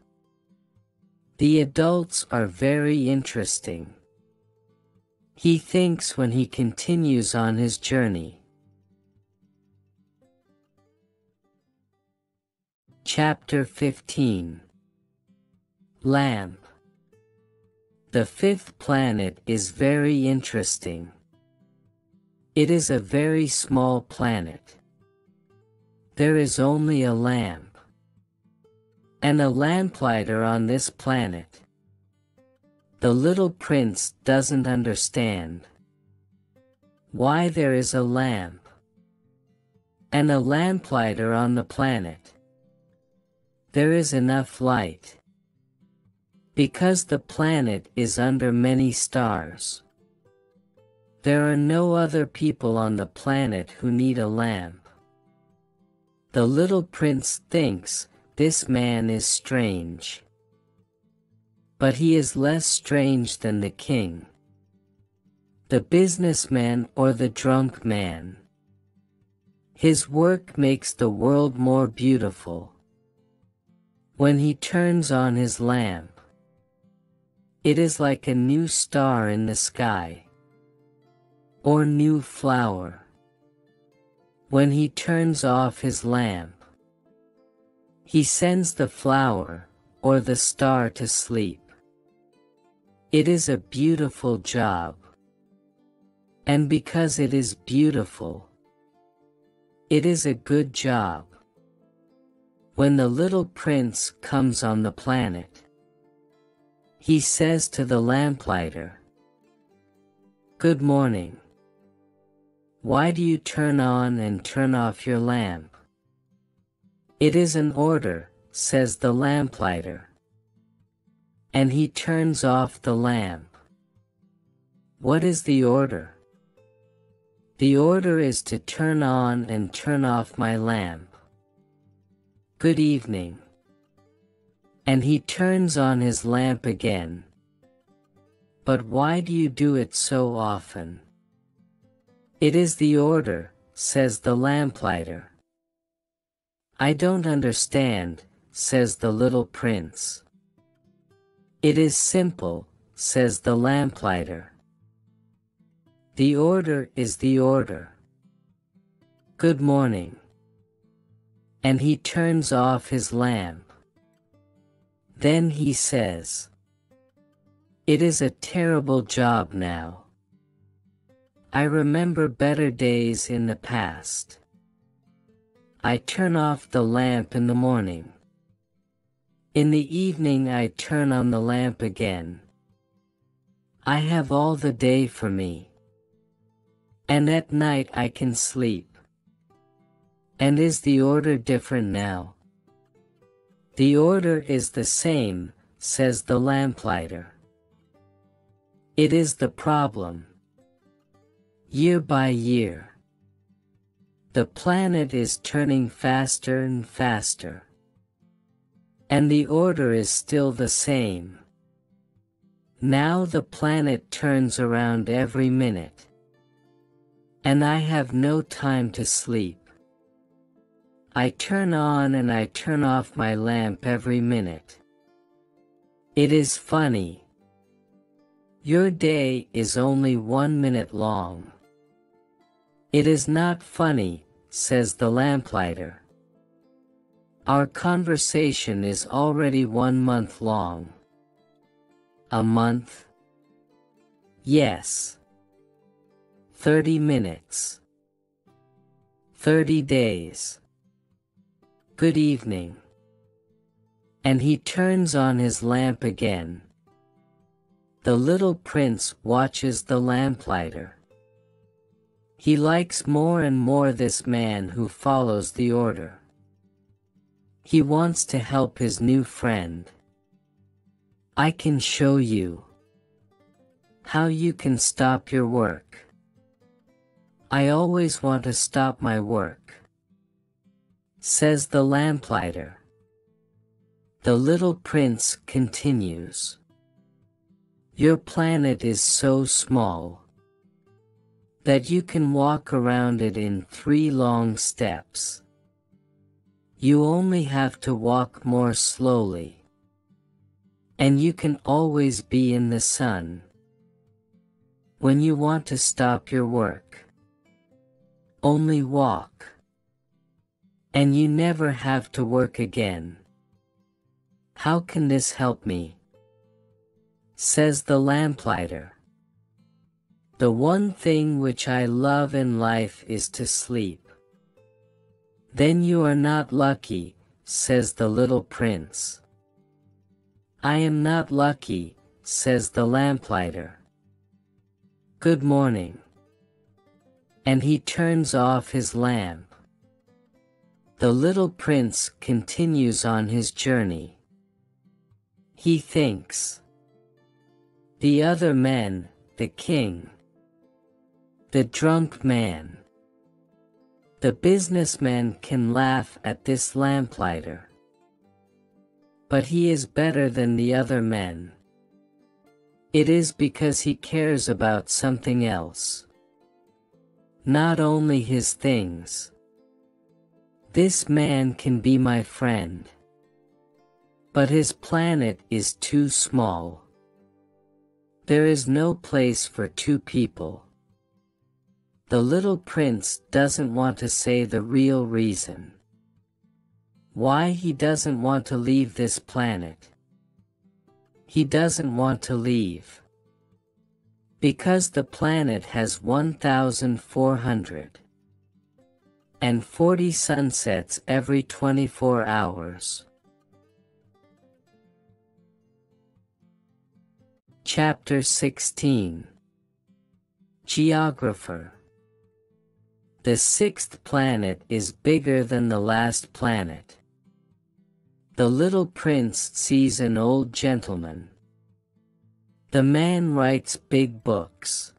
The adults are very interesting. He thinks when he continues on his journey. Chapter 15. Lamp. The fifth planet is very interesting. It is a very small planet. There is only a lamp, and a lamplighter on this planet. The little prince doesn't understand why there is a lamp and a lamplighter on the planet. There is enough light because the planet is under many stars. There are no other people on the planet who need a lamp. The little prince thinks this man is strange. But he is less strange than the king, the businessman, or the drunk man. His work makes the world more beautiful. When he turns on his lamp, it is like a new star in the sky, or new flower. When he turns off his lamp, he sends the flower or the star to sleep. It is a beautiful job. And because it is beautiful, it is a good job. When the little prince comes on the planet, he says to the lamplighter, "Good morning. Why do you turn on and turn off your lamp?" "It is an order," says the lamplighter. And he turns off the lamp. "What is the order?" "The order is to turn on and turn off my lamp." "Good evening." And he turns on his lamp again. "But why do you do it so often?" "It is the order," says the lamplighter. "I don't understand," says the little prince. "It is simple," says the lamplighter. "The order is the order. Good morning." And he turns off his lamp. Then he says, "It is a terrible job now. I remember better days in the past. I turn off the lamp in the morning. In the evening I turn on the lamp again. I have all the day for me. And at night I can sleep. And is the order different now?" "The order is the same," says the lamplighter. "It is the problem. Year by year, the planet is turning faster and faster. And the order is still the same. Now the planet turns around every minute. And I have no time to sleep. I turn on and I turn off my lamp every minute. It is funny. Your day is only 1 minute long." "It is not funny," says the lamplighter. "Our conversation is already 1 month long." "A month?" "Yes. 30 minutes. 30 days. Good evening." And he turns on his lamp again. The little prince watches the lamplighter. He likes more and more this man who follows the order. He wants to help his new friend. "I can show you how you can stop your work. I always want to stop my work," says the lamplighter. The little prince continues. Your planet is so small that you can walk around it in 3 long steps. You only have to walk more slowly. And you can always be in the sun. When you want to stop your work, only walk. And you never have to work again. How can this help me? Says the lamplighter. The one thing which I love in life is to sleep. Then you are not lucky, says the little prince. I am not lucky, says the lamplighter. Good morning. And he turns off his lamp. The little prince continues on his journey. He thinks. The other men, the king, the drunk man, the businessman can laugh at this lamplighter. But he is better than the other men. It is because he cares about something else. Not only his things. This man can be my friend. But his planet is too small. There is no place for 2 people. The little prince doesn't want to say the real reason why he doesn't want to leave this planet. He doesn't want to leave because the planet has 1,440 sunsets every 24 hours. Chapter 16. Geographer. The 6th planet is bigger than the last planet. The little prince sees an old gentleman. The man writes big books.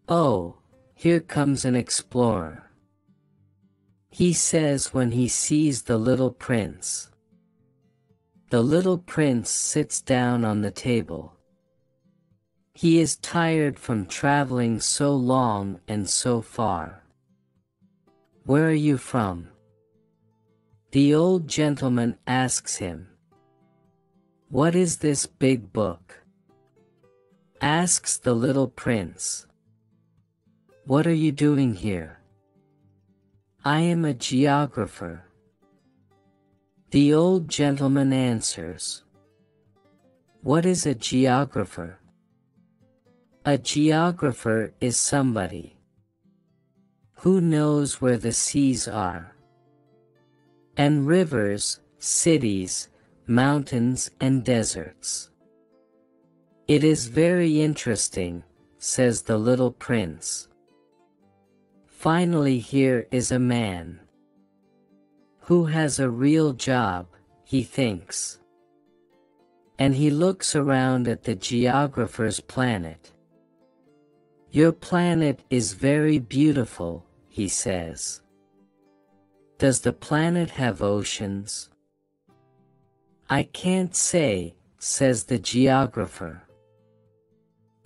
Oh, here comes an explorer, he says when he sees the little prince. The little prince sits down on the table. He is tired from traveling so long and so far. Where are you from? The old gentleman asks him. What is this big book? Asks the little prince. What are you doing here? I am a geographer. The old gentleman answers. What is a geographer? A geographer is somebody who knows where the seas are, and rivers, cities, mountains, and deserts. It is very interesting, says the little prince. Finally, here is a man who has a real job, he thinks. And he looks around at the geographer's planet. Your planet is very beautiful, he says. Does the planet have oceans? I can't say, says the geographer.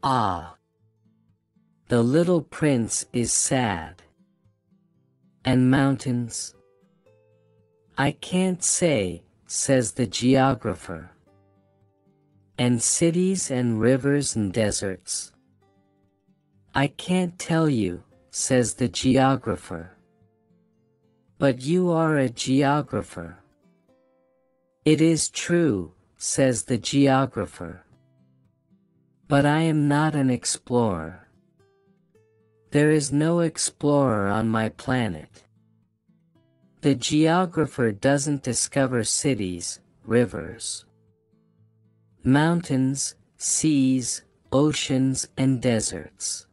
Ah! The little prince is sad. And mountains? I can't say, says the geographer. And cities and rivers and deserts? I can't tell you, says the geographer. But you are a geographer. It is true, says the geographer. But I am not an explorer. There is no explorer on my planet. The geographer doesn't discover cities, rivers, mountains, seas, oceans, and deserts.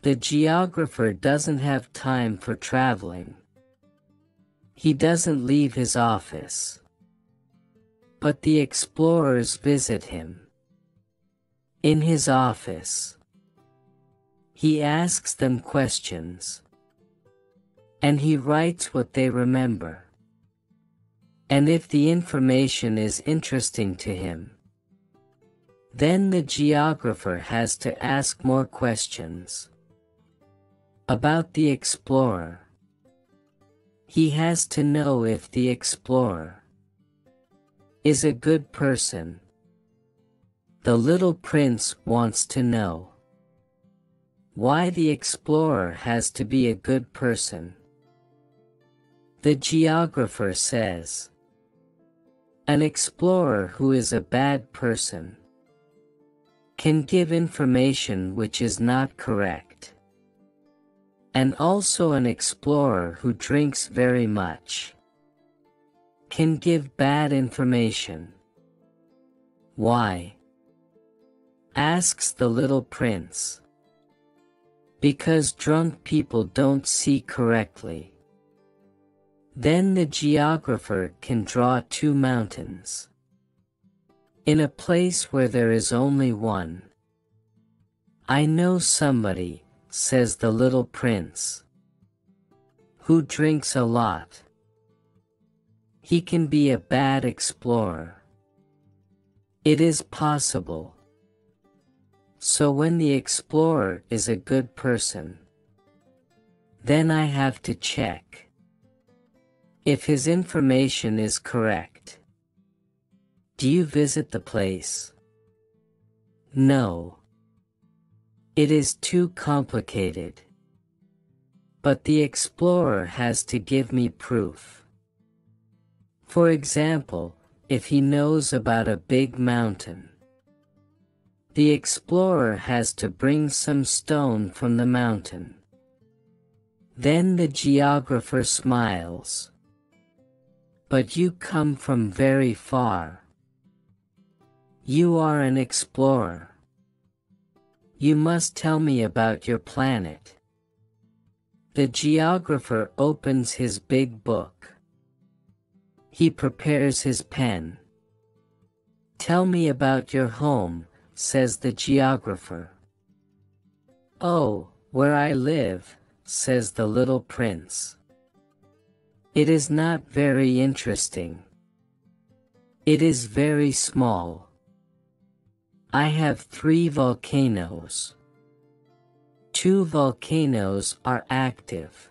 The geographer doesn't have time for traveling. He doesn't leave his office. But the explorers visit him. In his office. He asks them questions. And he writes what they remember. and if the information is interesting to him, then the geographer has to ask more questions about the explorer. He has to know if the explorer is a good person. The little prince wants to know why the explorer has to be a good person. The geographer says, an explorer who is a bad person can give information which is not correct. And also an explorer who drinks very much can give bad information. Why? Asks the little prince. Because drunk people don't see correctly. Then the geographer can draw two mountains in a place where there is only one. I know somebody, says the little prince, who drinks a lot. He can be a bad explorer. It is possible. So when the explorer is a good person, then I have to check if his information is correct. Do you visit the place? No. It is too complicated. But the explorer has to give me proof. For example, if he knows about a big mountain, the explorer has to bring some stone from the mountain. Then the geographer smiles. But you come from very far. You are an explorer. You must tell me about your planet. The geographer opens his big book. He prepares his pen. Tell me about your home, says the geographer. Oh, where I live, says the little prince. It is not very interesting. It is very small. I have 3 volcanoes. 2 volcanoes are active.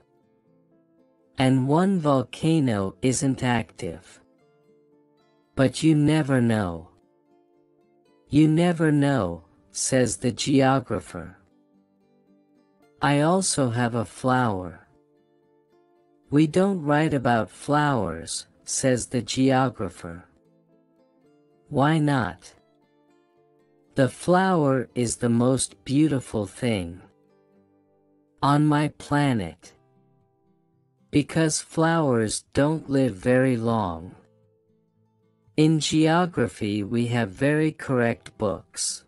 And 1 volcano isn't active. But you never know. You never know, says the geographer. I also have a flower. We don't write about flowers, says the geographer. Why not? The flower is the most beautiful thing on my planet. Because flowers don't live very long. In geography we have very correct books.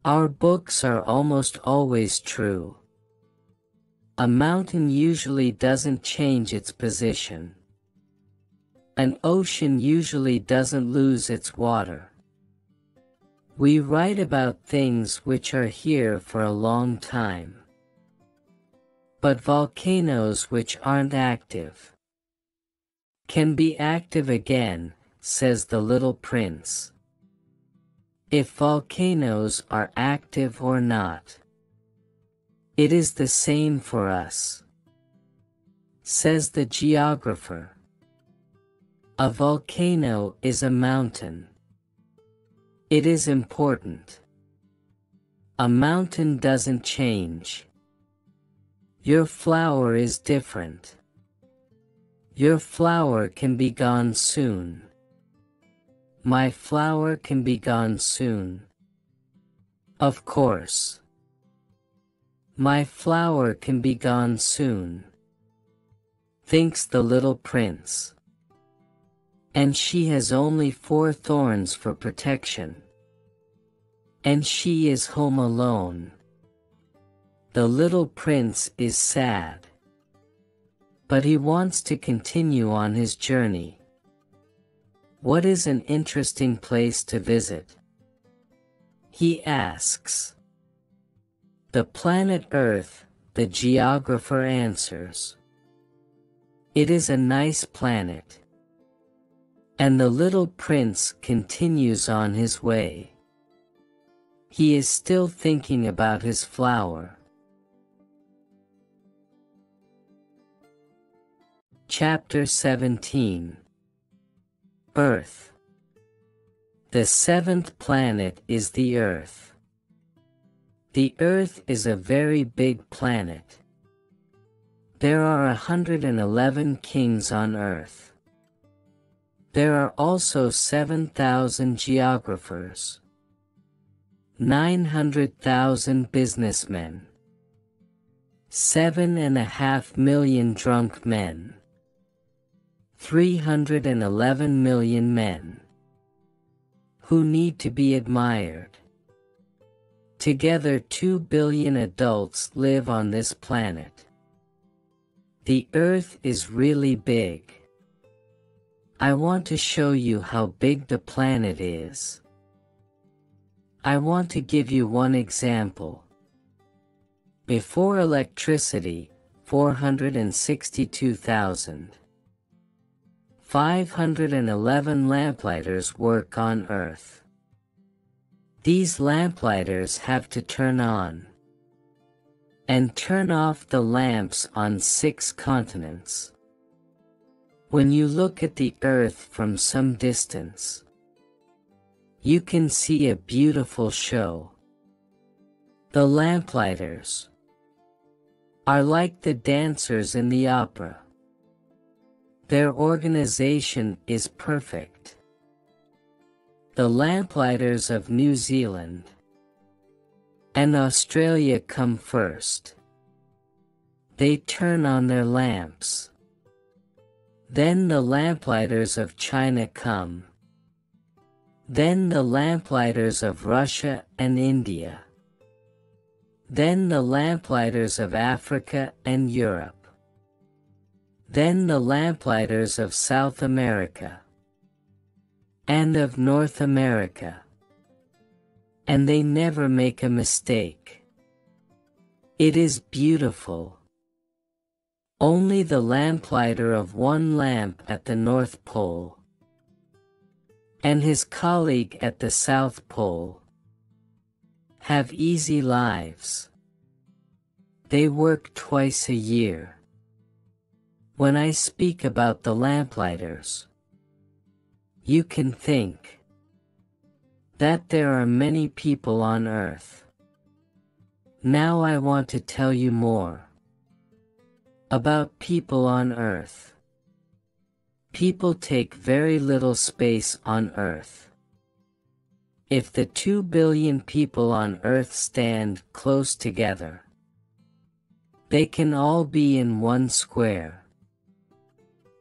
Our books are almost always true. A mountain usually doesn't change its position. An ocean usually doesn't lose its water. We write about things which are here for a long time. But volcanoes which aren't active can be active again, says the little prince. If volcanoes are active or not, it is the same for us, says the geographer. A volcano is a mountain. It is important. A mountain doesn't change. Your flower is different. Your flower can be gone soon. My flower can be gone soon. Of course. My flower can be gone soon, thinks the little prince. And she has only 4 thorns for protection. And she is home alone. The little prince is sad. But he wants to continue on his journey. What is an interesting place to visit? He asks. The planet Earth, the geographer answers. It is a nice planet. And the little prince continues on his way. He is still thinking about his flower. Chapter 17. Earth. The seventh planet is the Earth. The Earth is a very big planet. There are 111 kings on Earth. There are also 7,000 geographers, 900,000 businessmen, 7.5 million drunk men, 311 million men who need to be admired. Together 2 billion adults live on this planet. The Earth is really big. I want to show you how big the planet is. I want to give you one example. Before electricity, 462,511 lamplighters work on Earth. These lamplighters have to turn on and turn off the lamps on 6 continents. When you look at the Earth from some distance, you can see a beautiful show. The lamplighters are like the dancers in the opera. Their organization is perfect. The lamplighters of New Zealand and Australia come first. They turn on their lamps. Then the lamplighters of China come. Then the lamplighters of Russia and India. Then the lamplighters of Africa and Europe. Then the lamplighters of South America and of North America. And they never make a mistake. It is beautiful. Only the lamplighter of one lamp at the North Pole and his colleague at the South Pole have easy lives. They work twice a year. When I speak about the lamplighters, you can think that there are many people on Earth. Now I want to tell you more about people on Earth. People take very little space on Earth. If the 2 billion people on Earth stand close together, they can all be in one square.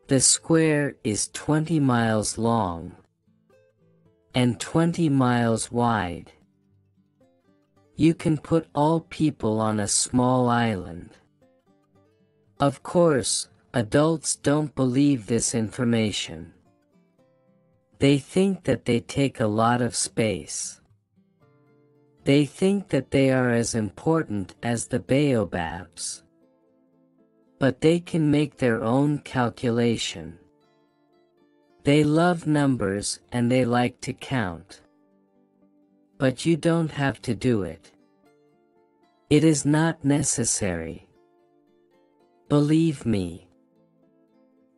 The square is 20 miles long and 20 miles wide. You can put all people on a small island. Of course, adults don't believe this information. They think that they take a lot of space. They think that they are as important as the baobabs. But they can make their own calculation. They love numbers and they like to count. But you don't have to do it. It is not necessary. Believe me.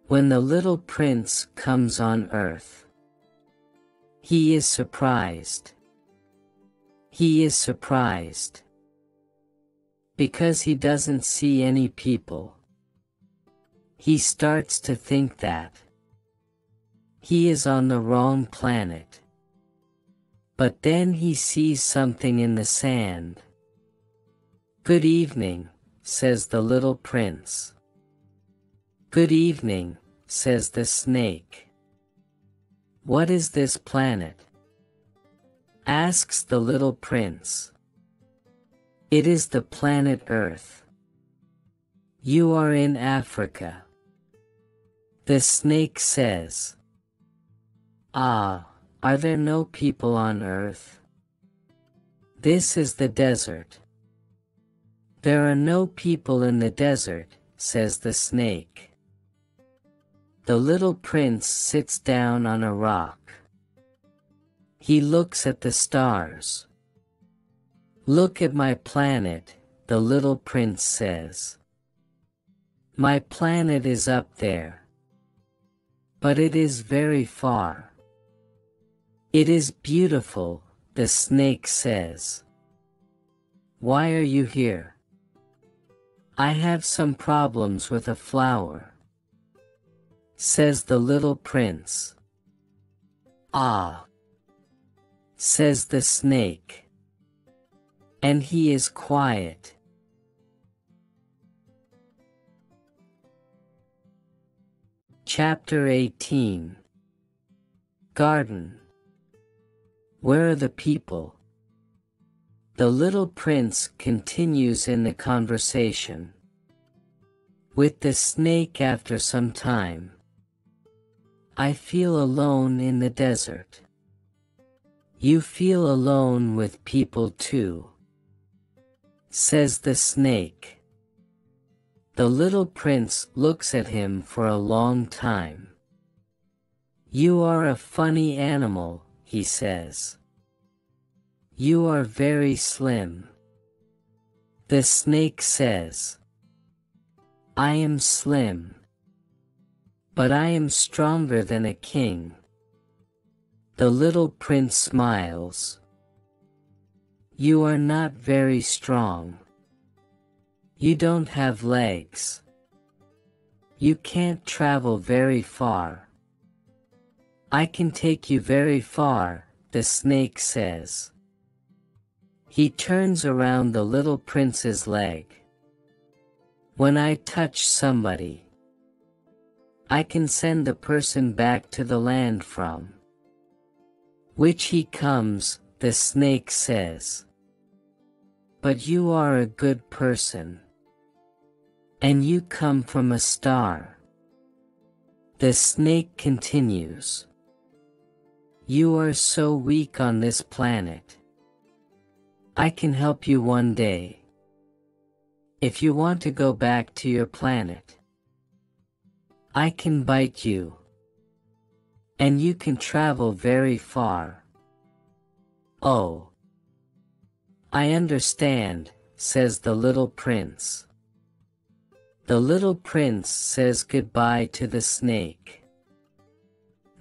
When the little prince comes on Earth, he is surprised. He is surprised because he doesn't see any people. He starts to think that he is on the wrong planet. But then he sees something in the sand. "Good evening," says the little prince. "Good evening," says the snake. "What is this planet?" asks the little prince. "It is the planet Earth. You are in Africa." The snake says, "Ah, are there no people on Earth? This is the desert." "There are no people in the desert," says the snake. The little prince sits down on a rock. He looks at the stars. Look at my planet, the little prince says. My planet is up there. But it is very far. It is beautiful, the snake says. Why are you here? I have some problems with a flower, says the little prince. Ah, says the snake. And he is quiet. Chapter 18. Garden. Where are the people? The little prince continues in the conversation with the snake after some time. I feel alone in the desert. You feel alone with people too, says the snake. The little prince looks at him for a long time. You are a funny animal, he says. You are very slim. The snake says. I am slim. But I am stronger than a king. The little prince smiles. You are not very strong. You don't have legs. You can't travel very far. I can take you very far, the snake says. He turns around the little prince's leg. When I touch somebody, I can send the person back to the land from which he comes, the snake says. But you are a good person. And you come from a star. The snake continues. You are so weak on this planet. I can help you one day. If you want to go back to your planet, I can bite you. And you can travel very far. Oh, I understand, says the little prince. The little prince says goodbye to the snake.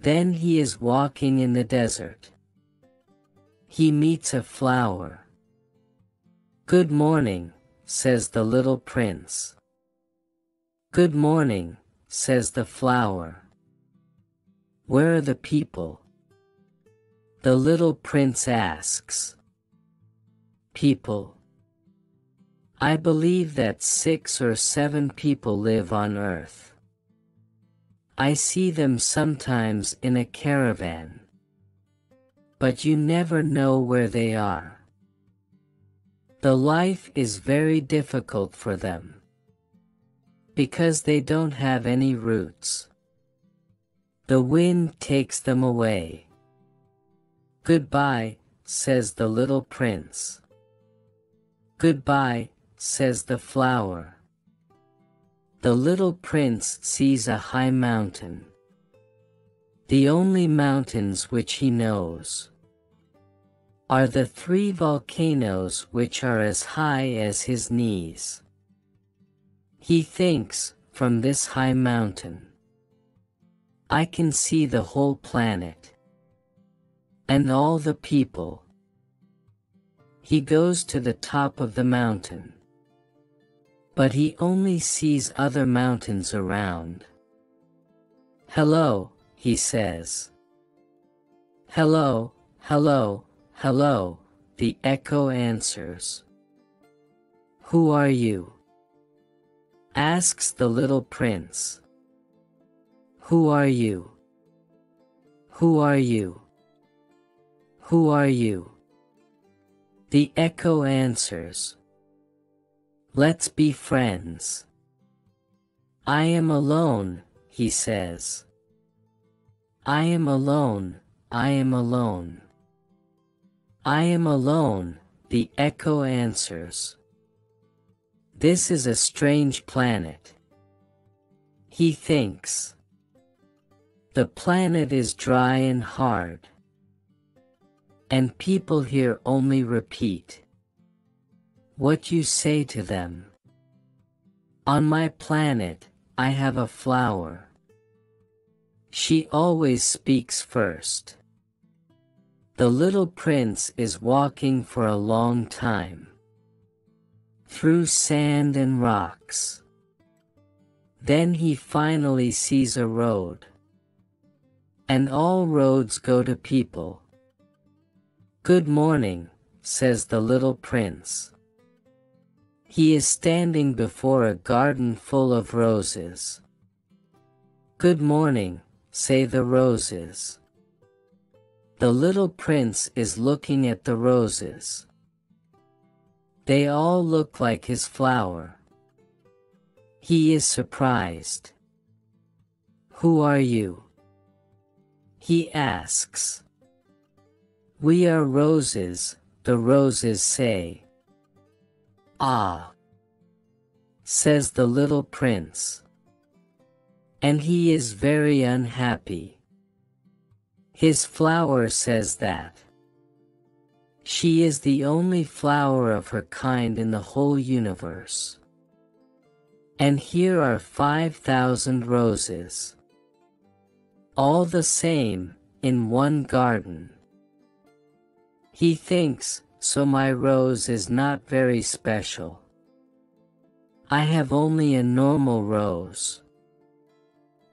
Then he is walking in the desert. He meets a flower. Good morning, says the little prince. Good morning, says the flower. Where are the people? The little prince asks. People. I believe that 6 or 7 people live on Earth. I see them sometimes in a caravan. But you never know where they are. The life is very difficult for them, because they don't have any roots. The wind takes them away. Goodbye, says the little prince. Goodbye, says the flower. The little prince sees a high mountain. The only mountains which he knows are the 3 volcanoes which are as high as his knees. He thinks, from this high mountain, I can see the whole planet and all the people. He goes to the top of the mountain, but he only sees other mountains around. Hello, he says. Hello, hello, hello, the echo answers. Who are you? Asks the little prince. Who are you? Who are you? Who are you? The echo answers. Let's be friends. I am alone, he says. I am alone, I am alone. I am alone, the echo answers. This is a strange planet. He thinks. The planet is dry and hard, and people here only repeat what you say to them. On my planet, I have a flower. She always speaks first. The little prince is walking for a long time through sand and rocks. Then he finally sees a road. And all roads go to people. Good morning, says the little prince. He is standing before a garden full of roses. Good morning, say the roses. The little prince is looking at the roses. They all look like his flower. He is surprised. Who are you? He asks. We are roses, the roses say. Ah, says the little prince. And he is very unhappy. His flower says that she is the only flower of her kind in the whole universe. And here are 5,000 roses, all the same, in one garden. He thinks, so my rose is not very special. I have only a normal rose.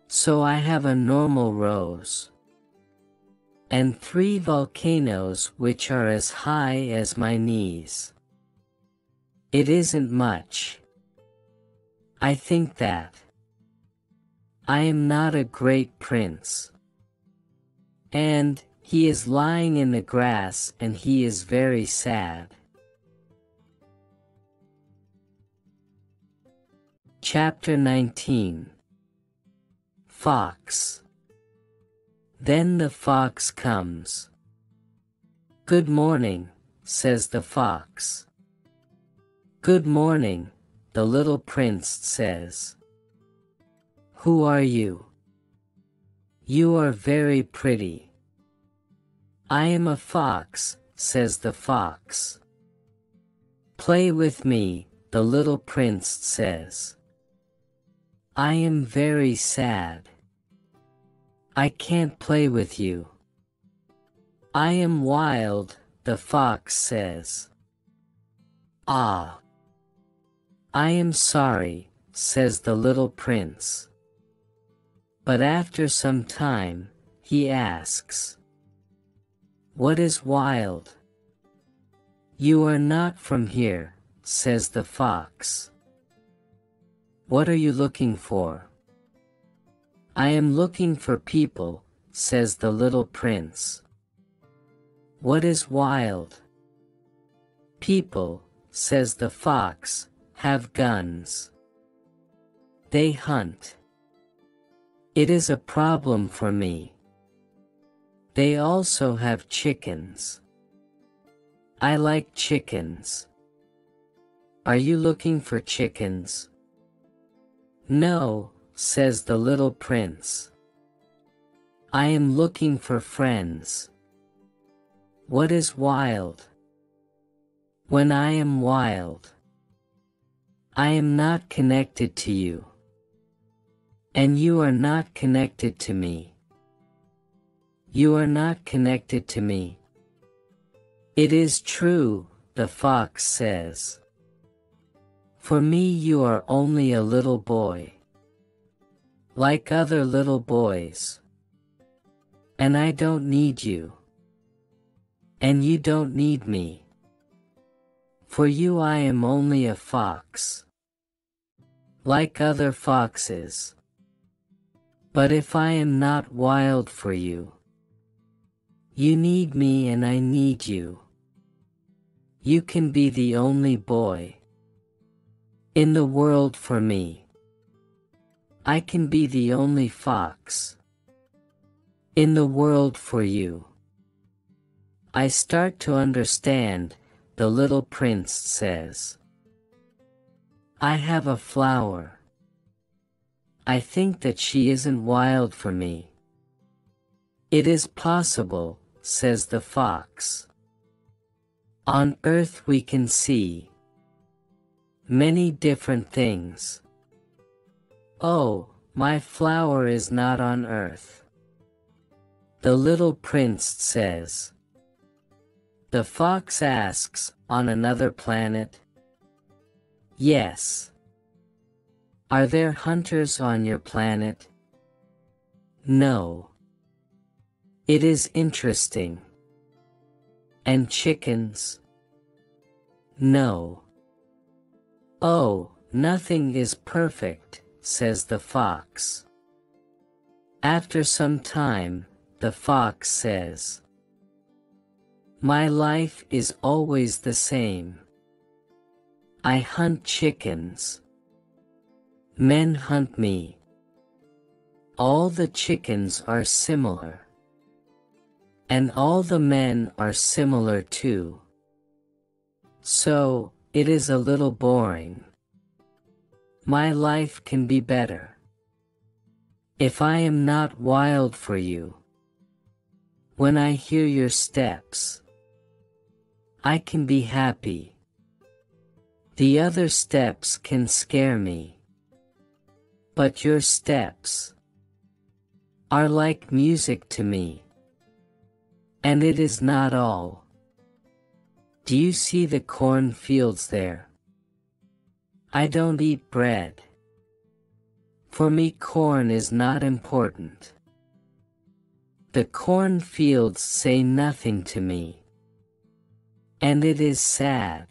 So I have a normal rose. And 3 volcanoes which are as high as my knees. It isn't much. I think that I am not a great prince. And he is lying in the grass and he is very sad. Chapter 19. Fox. Then the fox comes. Good morning, says the fox. Good morning, the little prince says. Who are you? You are very pretty. I am a fox, says the fox. Play with me, the little prince says. I am very sad. I can't play with you. I am wild, the fox says. Ah. I am sorry, says the little prince. But after some time, he asks, what is wild? You are not from here, says the fox. What are you looking for? I am looking for people, says the little prince. What is wild? People, says the fox, have guns. They hunt. It is a problem for me. They also have chickens. I like chickens. Are you looking for chickens? No, says the little prince. I am looking for friends. What is wild? When I am wild, I am not connected to you. And you are not connected to me. You are not connected to me. It is true, the fox says. For me you are only a little boy. Like other little boys. And I don't need you. And you don't need me. For you I am only a fox. Like other foxes. But if I am not wild for you, you need me and I need you. You can be the only boy in the world for me. I can be the only fox in the world for you. I start to understand, the little prince says. I have a flower. I think that she isn't wild for me. It is possible, says the fox. On earth we can see many different things. Oh, my flower is not on earth, the little prince says. The fox asks, on another planet? Yes. Are there hunters on your planet? No. It is interesting. And chickens? No. Oh, nothing is perfect, says the fox. After some time, the fox says, my life is always the same. I hunt chickens. Men hunt me. All the chickens are similar. And all the men are similar too. So, it is a little boring. My life can be better if I am not wild for you. When I hear your steps, I can be happy. The other steps can scare me. But your steps are like music to me. And it is not all. Do you see the cornfields there? I don't eat bread. For me, corn is not important. The cornfields say nothing to me. And it is sad.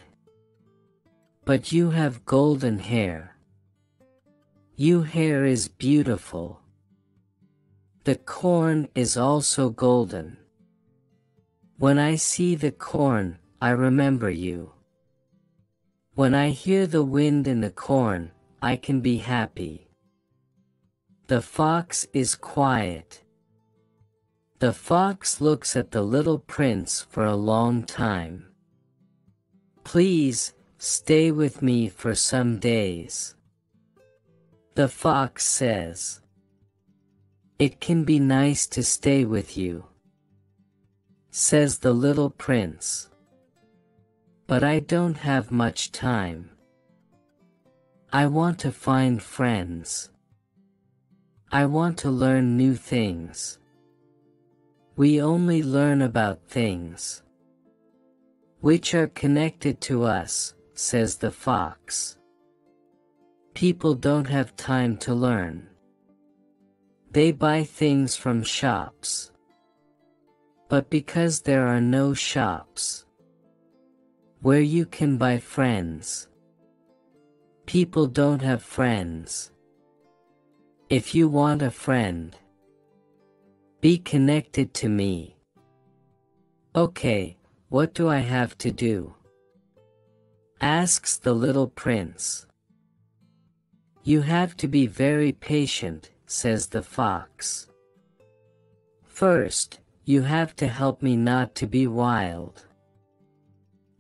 But you have golden hair. Your hair is beautiful. The corn is also golden. When I see the corn, I remember you. When I hear the wind in the corn, I can be happy. The fox is quiet. The fox looks at the little prince for a long time. Please, stay with me for some days. The fox says, it can be nice to stay with you, says the little prince. But I don't have much time. I want to find friends. I want to learn new things. We only learn about things which are connected to us, says the fox. People don't have time to learn. They buy things from shops. But because there are no shops where you can buy friends, people don't have friends. If you want a friend, be connected to me. Okay, what do I have to do? Asks the little prince. You have to be very patient, says the fox. First, you have to help me not to be wild.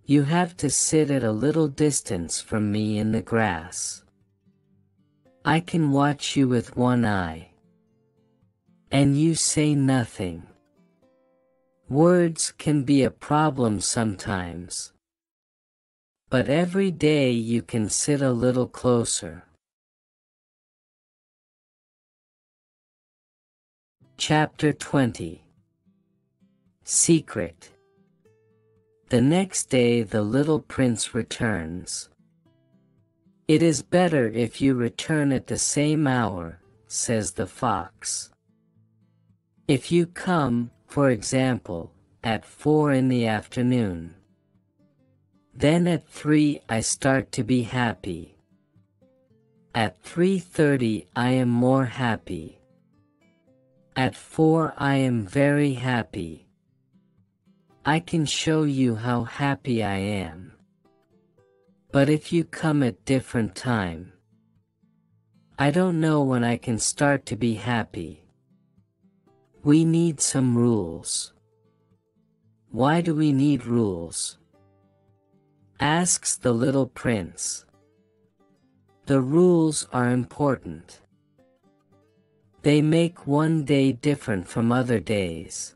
You have to sit at a little distance from me in the grass. I can watch you with one eye. And you say nothing. Words can be a problem sometimes. But every day you can sit a little closer. Chapter 20. Secret. The next day the little prince returns. It is better if you return at the same hour, says the fox. If you come, for example, at 4 in the afternoon, then at 3 I start to be happy. At 3:30 I am more happy. At 4 I am very happy. I can show you how happy I am. But if you come at different time, I don't know when I can start to be happy. We need some rules. Why do we need rules? Asks the little prince. The rules are important. They make one day different from other days.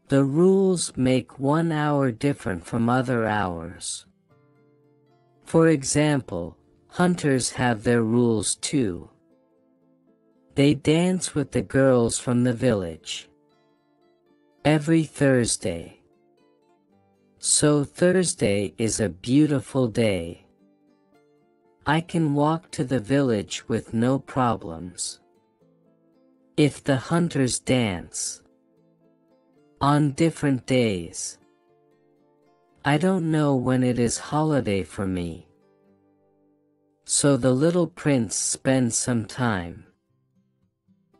The rules make 1 hour different from other hours. For example, hunters have their rules too. They dance with the girls from the village every Thursday. So Thursday is a beautiful day. I can walk to the village with no problems. If the hunters dance on different days, I don't know when it is holiday for me. So the little prince spends some time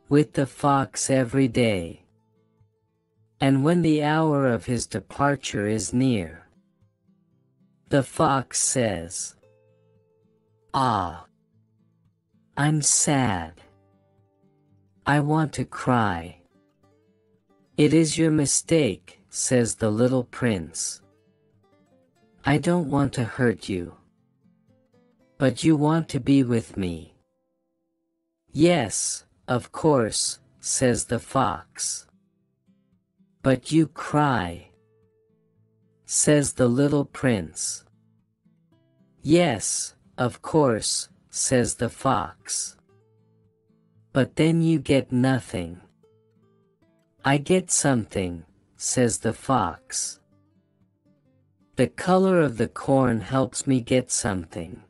with the fox every day. And when the hour of his departure is near, the fox says, "Ah, I'm sad. I want to cry." "It is your mistake," says the little prince. "I don't want to hurt you. But you want to be with me." "Yes, of course," says the fox. "But you cry," says the little prince. "Yes, of course," says the fox. "But then you get nothing." "I get something," says the fox. "The color of the corn helps me get something."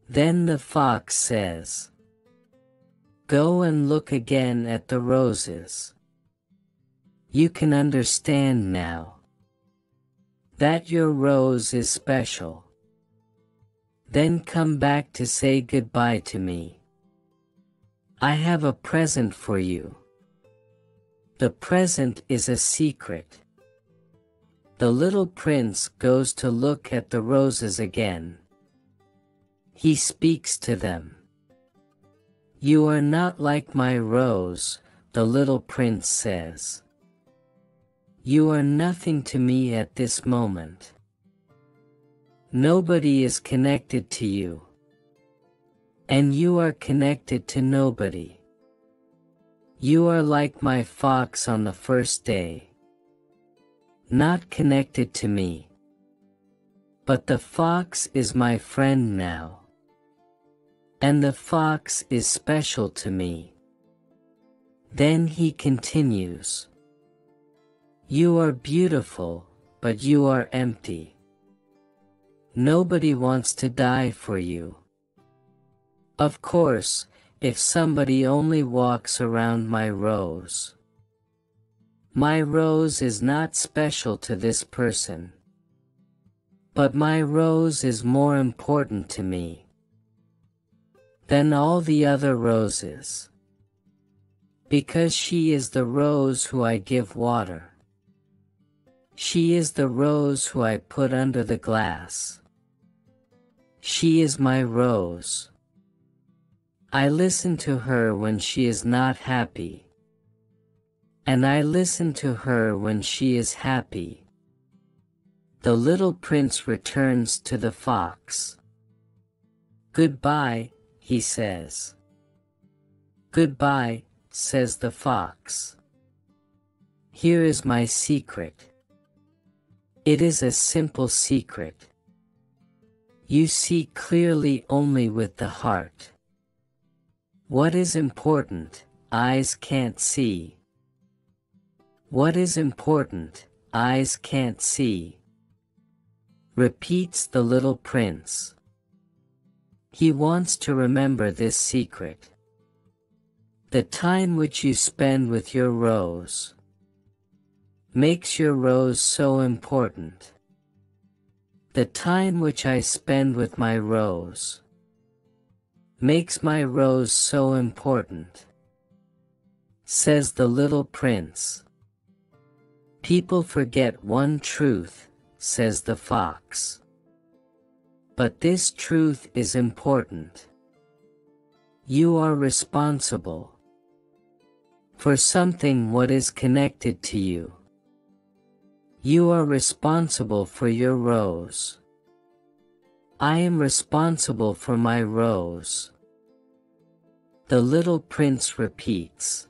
Then the fox says, "Go and look again at the roses. You can understand now that your rose is special. Then come back to say goodbye to me. I have a present for you. The present is a secret." The little prince goes to look at the roses again. He speaks to them. "You are not like my rose," the little prince says. "You are nothing to me at this moment. Nobody is connected to you. And you are connected to nobody. You are like my fox on the first day. Not connected to me. But the fox is my friend now. And the fox is special to me." Then he continues, "You are beautiful, but you are empty. Nobody wants to die for you. Of course, if somebody only walks around my rose is not special to this person. But my rose is more important to me than all the other roses. Because she is the rose who I give water. She is the rose who I put under the glass. She is my rose. I listen to her when she is not happy. And I listen to her when she is happy." The little prince returns to the fox. "Goodbye," he says. "Goodbye," says the fox. "Here is my secret. It is a simple secret. You see clearly only with the heart. What is important, eyes can't see. What is important, eyes can't see," repeats the little prince. He wants to remember this secret. The time which you spend with your rose makes your rose so important. The time which I spend with my rose makes my rose so important, says the little prince. People forget one truth, says the fox. But this truth is important. You are responsible for something what is connected to you. You are responsible for your rose. I am responsible for my rose. The little prince repeats.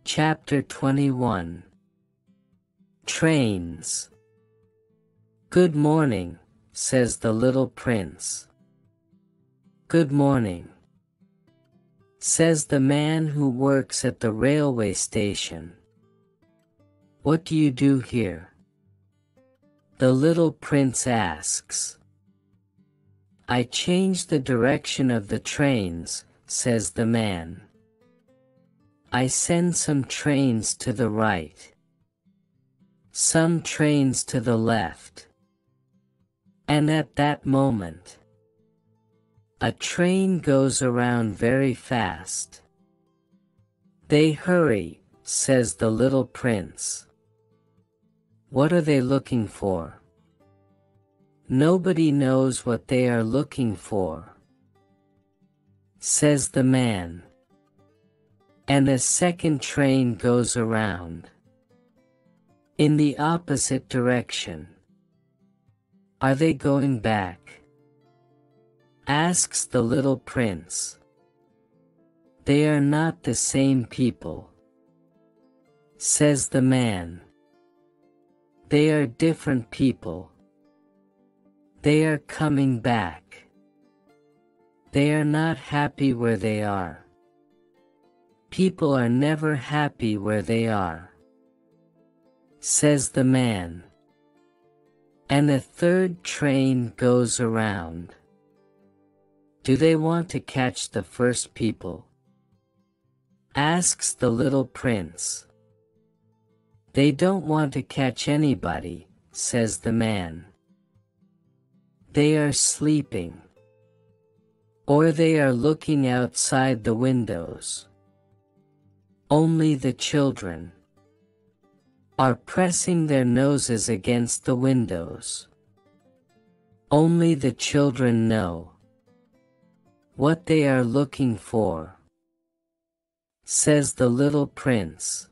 Chapter 21. Trains. Good morning, says the little prince. Good morning, says the man who works at the railway station. What do you do here? The little prince asks. I change the direction of the trains, says the man. I send some trains to the right, some trains to the left. And at that moment, a train goes around very fast. They hurry, says the little prince. What are they looking for? Nobody knows what they are looking for, says the man. And a second train goes around, in the opposite direction. Are they going back? Asks the little prince. They are not the same people, says the man. They are different people. They are coming back. They are not happy where they are. People are never happy where they are, says the man. And a third train goes around. Do they want to catch the first people? Asks the little prince. They don't want to catch anybody, says the man. They are sleeping. Or they are looking outside the windows. Only the children are pressing their noses against the windows. Only the children know what they are looking for, says the little prince.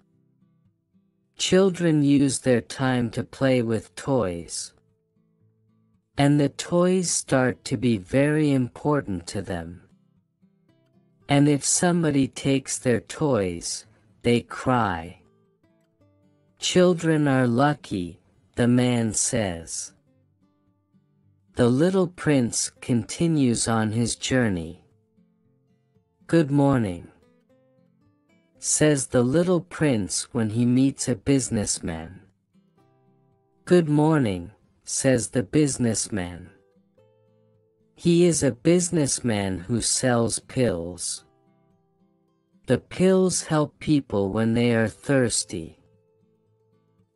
Children use their time to play with toys, and the toys start to be very important to them. And if somebody takes their toys, they cry. Children are lucky, the man says. The little prince continues on his journey. Good morning, says the little prince when he meets a businessman. Good morning, says the businessman. He is a businessman who sells pills. The pills help people when they are thirsty.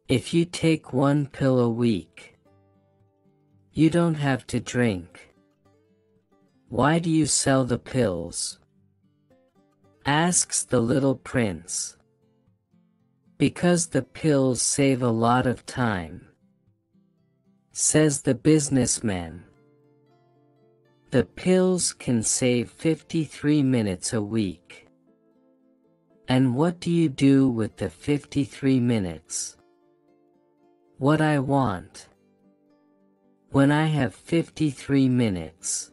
If you take one pill a week, you don't have to drink. Why do you sell the pills? Asks the little prince. Because the pills save a lot of time, says the businessman. The pills can save 53 minutes a week. And what do you do with the 53 minutes? What I want. When I have 53 minutes,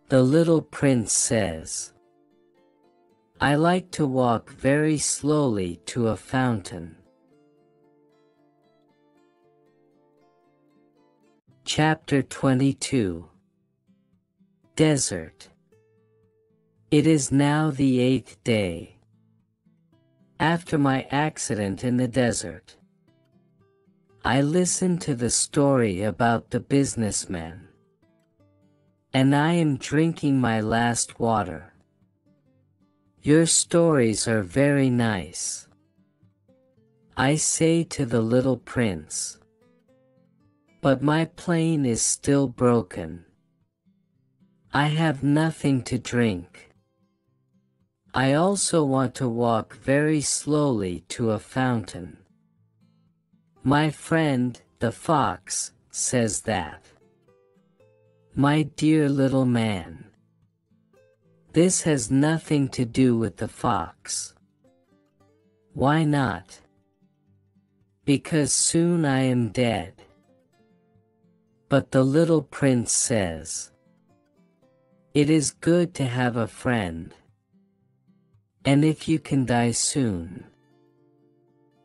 the little prince says, I like to walk very slowly to a fountain. Chapter 22. Desert. It is now the 8th day after my accident in the desert. I listened to the story about the businessman, and I am drinking my last water. Your stories are very nice, I say to the little prince. But my plane is still broken. I have nothing to drink. I also want to walk very slowly to a fountain. My friend, the fox, says that. My dear little man, this has nothing to do with the fox. Why not? Because soon I am dead. But the little prince says, "It is good to have a friend. And if you can die soon,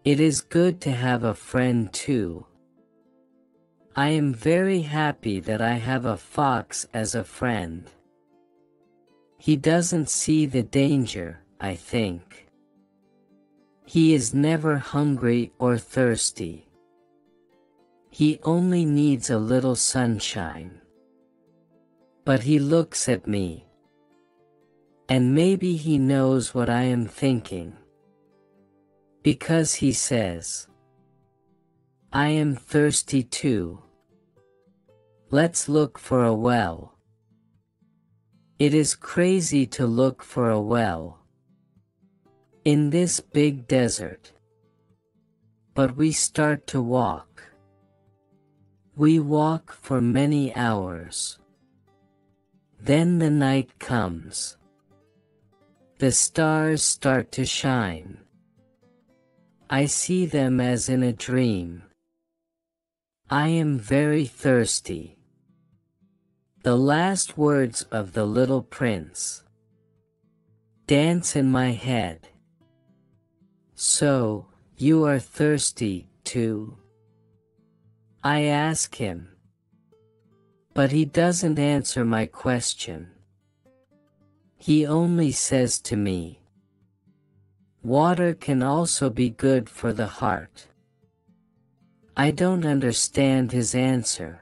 it is good to have a friend too. I am very happy that I have a fox as a friend. He doesn't see the danger, I think. He is never hungry or thirsty. He only needs a little sunshine. But he looks at me. And maybe he knows what I am thinking. Because he says, 'I am thirsty too. Let's look for a well.' It is crazy to look for a well in this big desert. But we start to walk. We walk for many hours. Then the night comes. The stars start to shine. I see them as in a dream. I am very thirsty." The last words of the little prince dance in my head. "So, you are thirsty, too?" I ask him. But he doesn't answer my question. He only says to me, "Water can also be good for the heart." I don't understand his answer.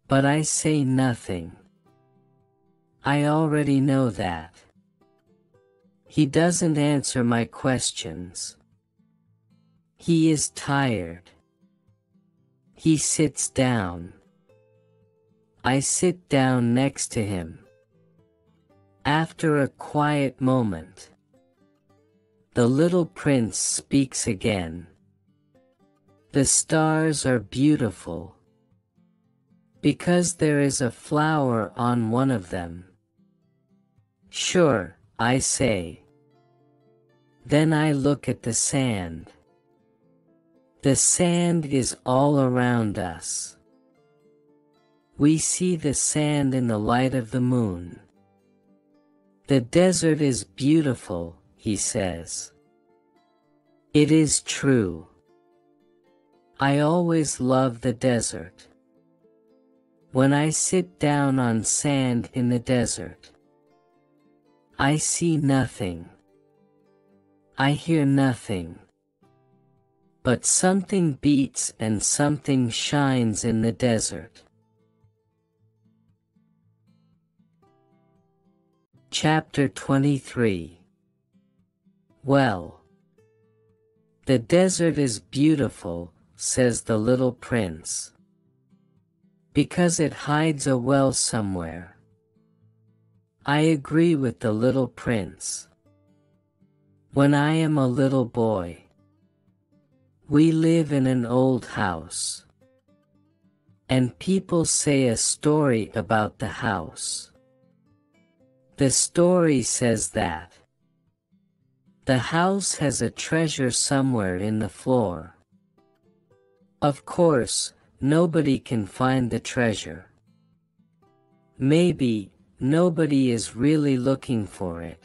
But I say nothing. I already know that. He doesn't answer my questions. He is tired. He sits down. I sit down next to him. After a quiet moment, the little prince speaks again. "The stars are beautiful, because there is a flower on one of them." "Sure," I say. Then I look at the sand. The sand is all around us. We see the sand in the light of the moon. "The desert is beautiful," he says. It is true. I always love the desert. When I sit down on sand in the desert, I see nothing. I hear nothing. But something beats and something shines in the desert. Chapter 23. Well, the desert is beautiful, says the little prince, because it hides a well somewhere. I agree with the little prince. When I am a little boy, we live in an old house, and people say a story about the house. The story says that the house has a treasure somewhere in the floor. Of course, nobody can find the treasure. Maybe nobody is really looking for it.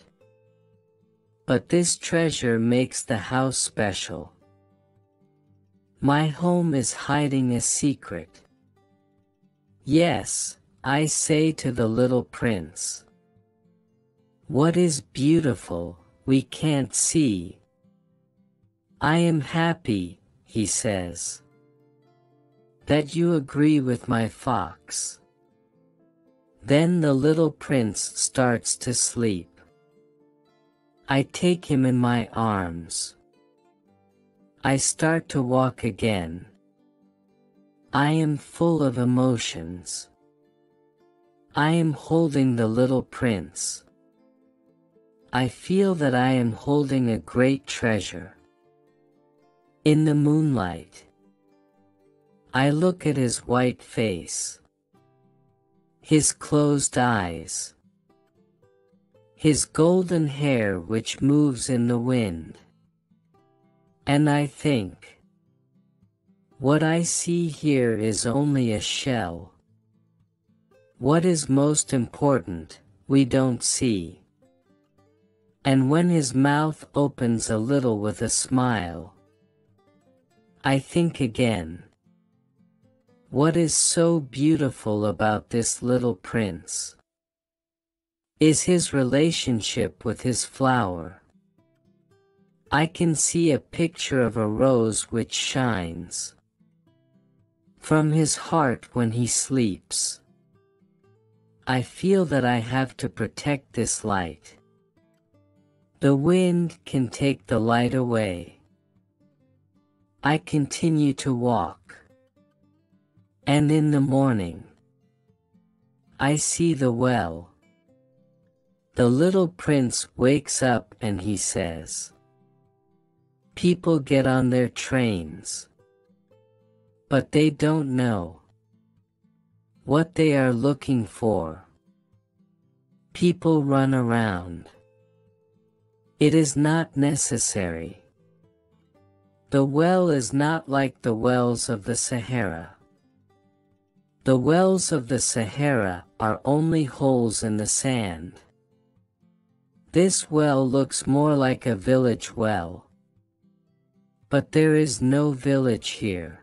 But this treasure makes the house special. My home is hiding a secret. Yes, I say to the little prince. What is beautiful, we can't see. I am happy, he says, that you agree with my fox. Then the little prince starts to sleep. I take him in my arms. I start to walk again. I am full of emotions. I am holding the little prince. I feel that I am holding a great treasure. In the moonlight, I look at his white face, his closed eyes, his golden hair which moves in the wind. And I think, What I see here is only a shell. What is most important, we don't see. And when his mouth opens a little with a smile, I think again. What is so beautiful about this little prince is his relationship with his flower. I can see a picture of a rose which shines from his heart when he sleeps. I feel that I have to protect this light. The wind can take the light away. I continue to walk. And in the morning, I see the well. The little prince wakes up and he says, people get on their trains, but they don't know what they are looking for. People run around. It is not necessary. The well is not like the wells of the Sahara. The wells of the Sahara are only holes in the sand. This well looks more like a village well. But there is no village here.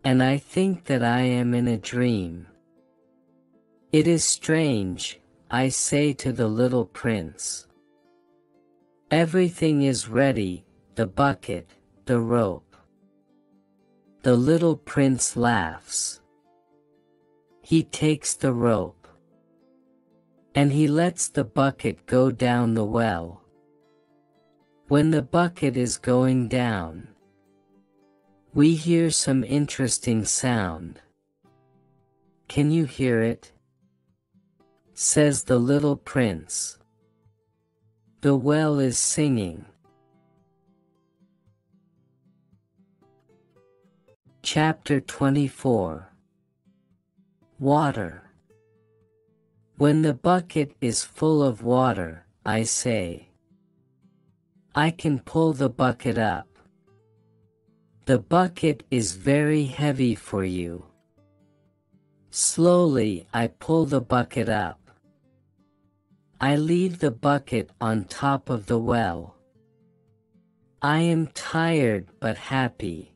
And I think that I am in a dream. It is strange, I say to the little prince. Everything is ready, the bucket, the rope. The little prince laughs. He takes the rope. And he lets the bucket go down the well. When the bucket is going down, we hear some interesting sound. Can you hear it? Says the little prince. The well is singing. Chapter 24. Water. When the bucket is full of water, I say, I can pull the bucket up. The bucket is very heavy for you. Slowly I pull the bucket up. I leave the bucket on top of the well. I am tired but happy.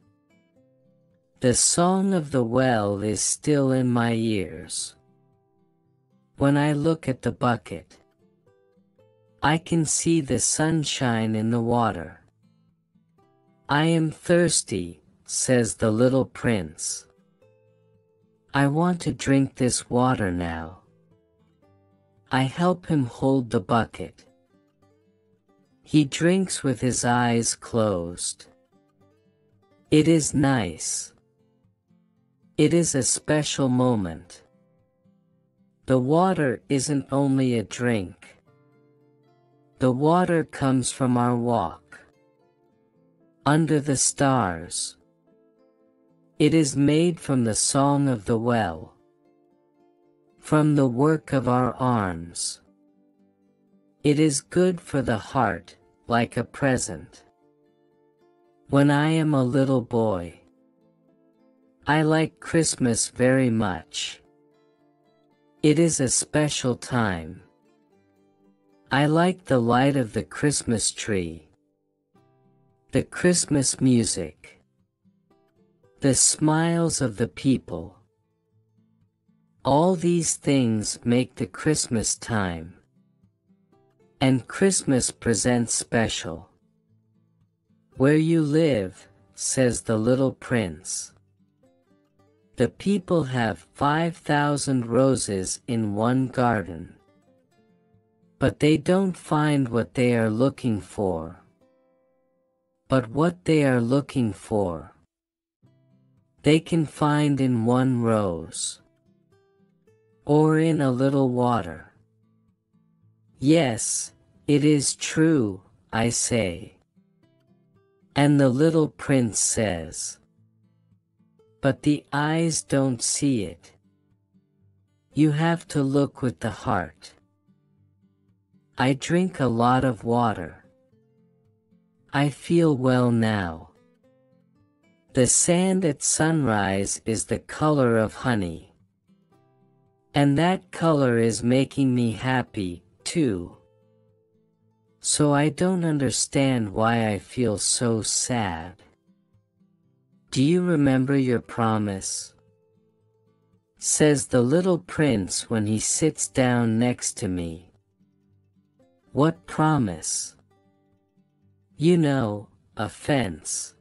The song of the well is still in my ears. When I look at the bucket, I can see the sunshine in the water. I am thirsty, says the little prince. I want to drink this water now. I help him hold the bucket. He drinks with his eyes closed. It is nice. It is a special moment. The water isn't only a drink. The water comes from our walk under the stars. It is made from the song of the well, from the work of our arms. It is good for the heart, like a present. When I am a little boy, I like Christmas very much. It is a special time. I like the light of the Christmas tree, the Christmas music, the smiles of the people. All these things make the Christmas time. And Christmas presents special. Where you live, says the little prince. The people have 5,000 roses in one garden. But they don't find what they are looking for. But what they are looking for, they can find in one rose. Or in a little water. Yes, it is true, I say. And the little prince says, but the eyes don't see it. You have to look with the heart. I drink a lot of water. I feel well now. The sand at sunrise is the color of honey. And that color is making me happy, too. So I don't understand why I feel so sad. Do you remember your promise? Says the little prince when he sits down next to me. What promise? You know, a fence.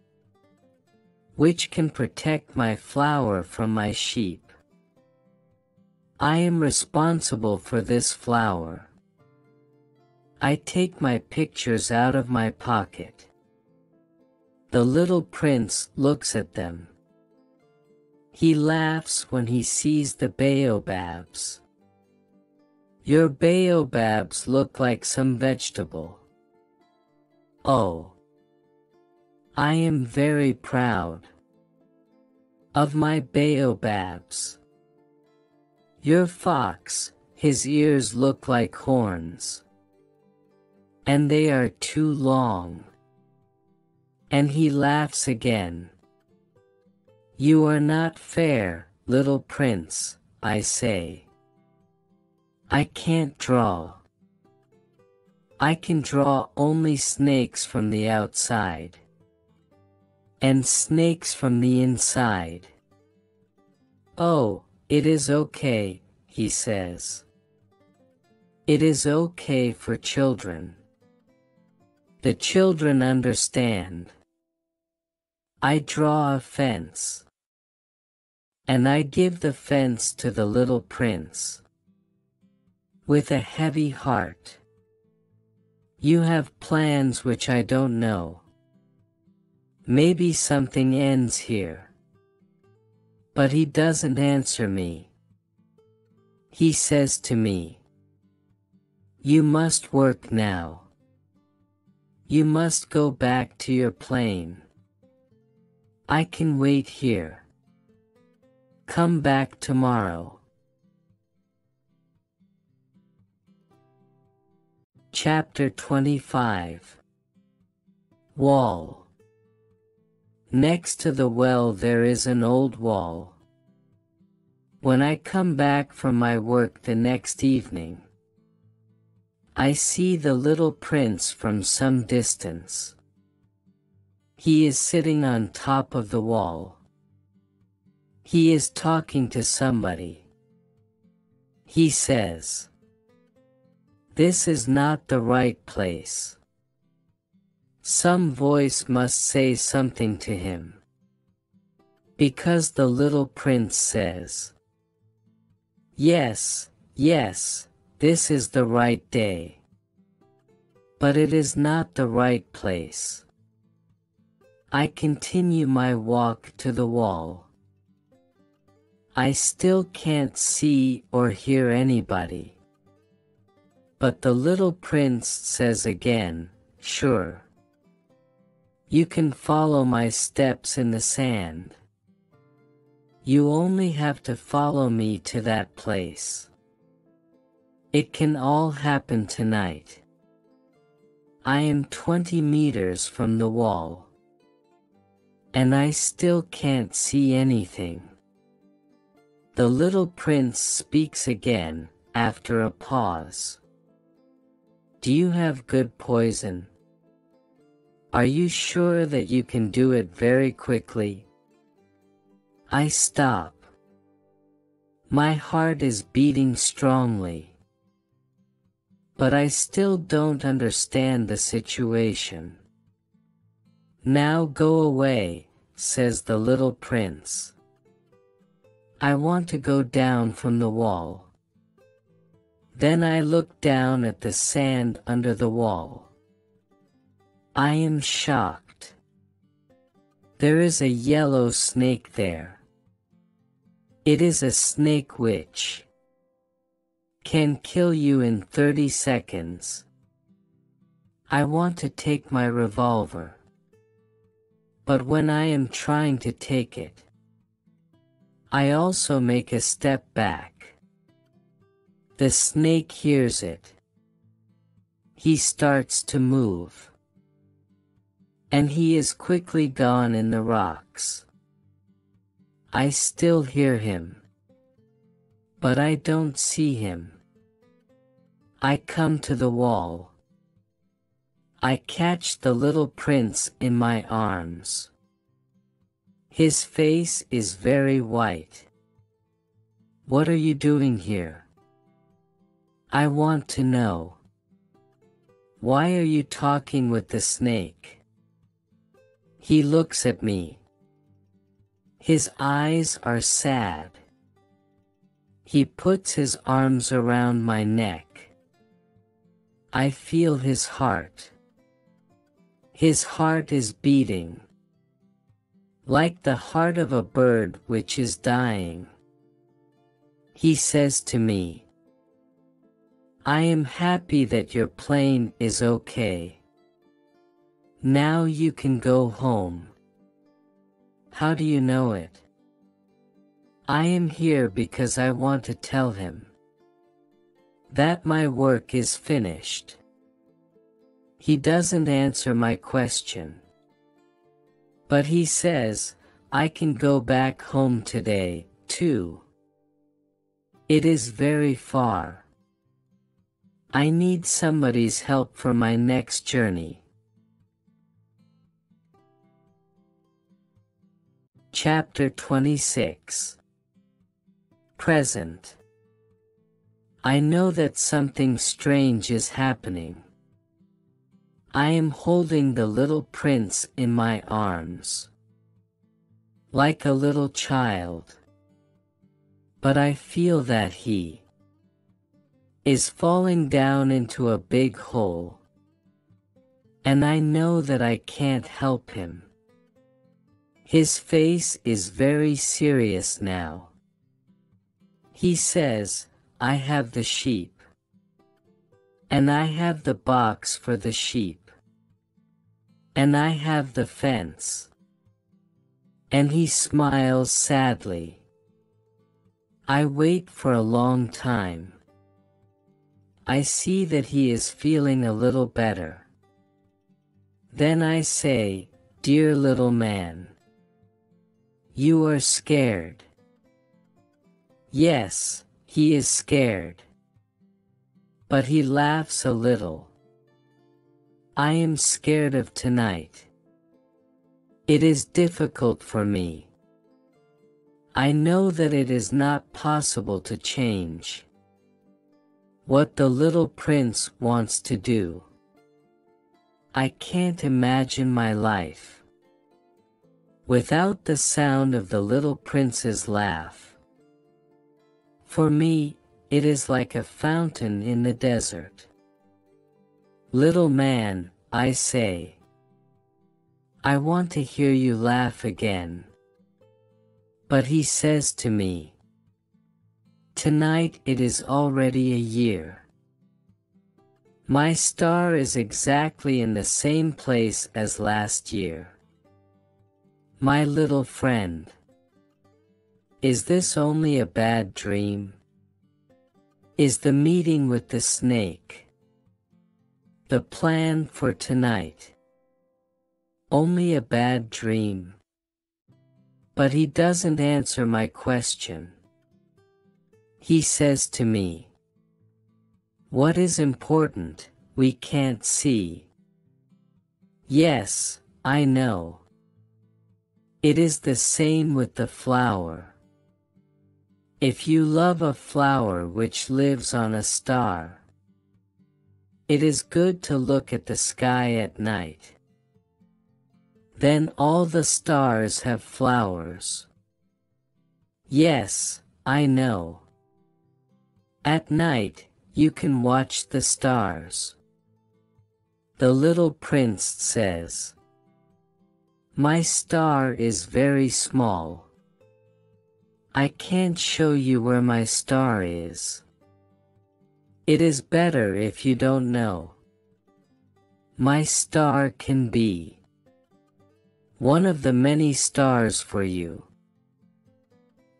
Which can protect my flower from my sheep. I am responsible for this flower. I take my pictures out of my pocket. The little prince looks at them. He laughs when he sees the baobabs. Your baobabs look like some vegetable. Oh, I am very proud of my baobabs. Your fox, his ears look like horns. And they are too long. And he laughs again. You are not fair, little prince, I say. I can't draw. I can draw only snakes from the outside. And snakes from the inside. Oh, it is okay, he says. It is okay for children. The children understand. I draw a fence. And I give the fence to the little prince. With a heavy heart. You have plans which I don't know. Maybe something ends here. But he doesn't answer me. He says to me, you must work now. You must go back to your plane. I can wait here. Come back tomorrow. Chapter 25. Wall. Next to the well there is an old wall. When I come back from my work the next evening, I see the little prince from some distance. He is sitting on top of the wall. He is talking to somebody. He says, this is not the right place. Some voice must say something to him. Because the little prince says, yes, yes, this is the right day. But it is not the right place. I continue my walk to the wall. I still can't see or hear anybody. But the little prince says again, sure. You can follow my steps in the sand. You only have to follow me to that place. It can all happen tonight. I am 20 meters from the wall. And I still can't see anything. The little prince speaks again, after a pause. Do you have good poison? Are you sure that you can do it very quickly? I stop. My heart is beating strongly. But I still don't understand the situation. Now go away, says the little prince. I want to go down from the wall. Then I look down at the sand under the wall. I am shocked. There is a yellow snake there. It is a snake which can kill you in 30 seconds. I want to take my revolver. But when I am trying to take it, I also make a step back. The snake hears it. He starts to move. and he is quickly gone in the rocks. I still hear him, but I don't see him. I come to the wall. I catch the little prince in my arms. His face is very white. What are you doing here? I want to know. Why are you talking with the snake? He looks at me. His eyes are sad. He puts his arms around my neck. I feel his heart. His heart is beating, like the heart of a bird which is dying. He says to me, I am happy that your plane is okay. Now you can go home. How do you know it? I am here because I want to tell him that my work is finished. He doesn't answer my question, but he says, I can go back home today, too. It is very far. I need somebody's help for my next journey. Chapter 26. Present. I know that something strange is happening. I am holding the little prince in my arms, like a little child. But I feel that he is falling down into a big hole, and I know that I can't help him. His face is very serious now. He says, I have the sheep, and I have the box for the sheep, and I have the fence. And he smiles sadly. I wait for a long time. I see that he is feeling a little better. Then I say, Dear little man, you are scared. Yes, he is scared. But he laughs a little. I am scared of tonight. It is difficult for me. I know that it is not possible to change what the little prince wants to do. I can't imagine my life without the sound of the little prince's laugh. For me, it is like a fountain in the desert. Little man, I say, I want to hear you laugh again. But he says to me, Tonight it is already a year. My star is exactly in the same place as last year. My little friend, is this only a bad dream? Is the meeting with the snake, the plan for tonight, only a bad dream? But he doesn't answer my question. He says to me, What is important, we can't see. Yes, I know. It is the same with the flower. If you love a flower which lives on a star, it is good to look at the sky at night. Then all the stars have flowers. Yes, I know. At night, you can watch the stars. The little prince says, My star is very small. I can't show you where my star is. It is better if you don't know. My star can be one of the many stars for you.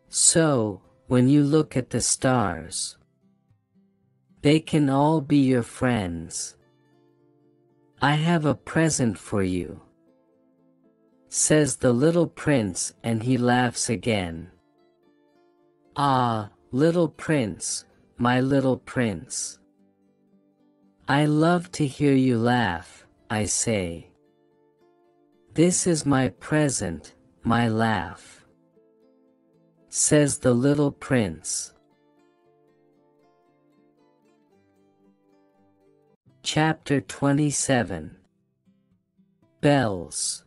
So, when you look at the stars, they can all be your friends. I have a present for you. says the little prince, and he laughs again. Ah, little prince, my little prince. I love to hear you laugh, I say. This is my present, my laugh, says the little prince. Chapter 27. Bells.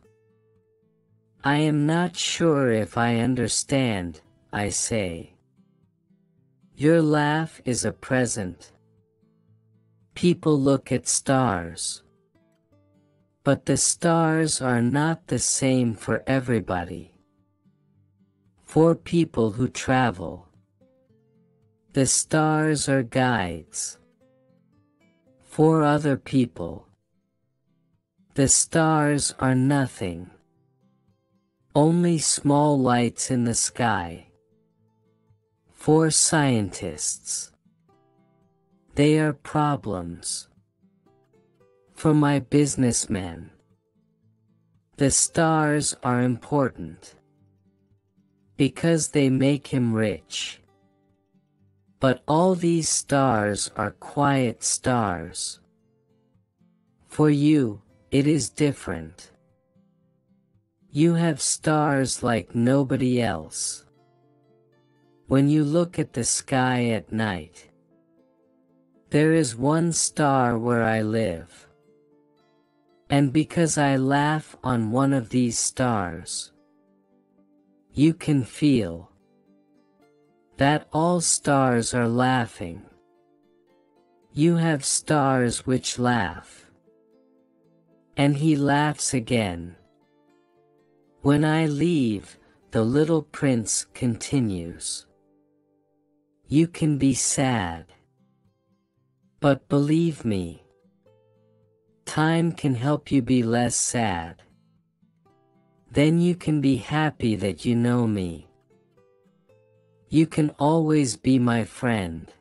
I am not sure if I understand, I say. Your laugh is a present. People look at stars. But the stars are not the same for everybody. For people who travel, the stars are guides. For other people, the stars are nothing. Only small lights in the sky. For scientists, they are problems. For my businessmen, the stars are important, because they make him rich. But all these stars are quiet stars. For you, it is different. You have stars like nobody else. When you look at the sky at night, there is one star where I live. And because I laugh on one of these stars, you can feel that all stars are laughing. You have stars which laugh. And he laughs again. When I leave, the little prince continues. You can be sad. But believe me, time can help you be less sad. Then you can be happy that you know me. You can always be my friend.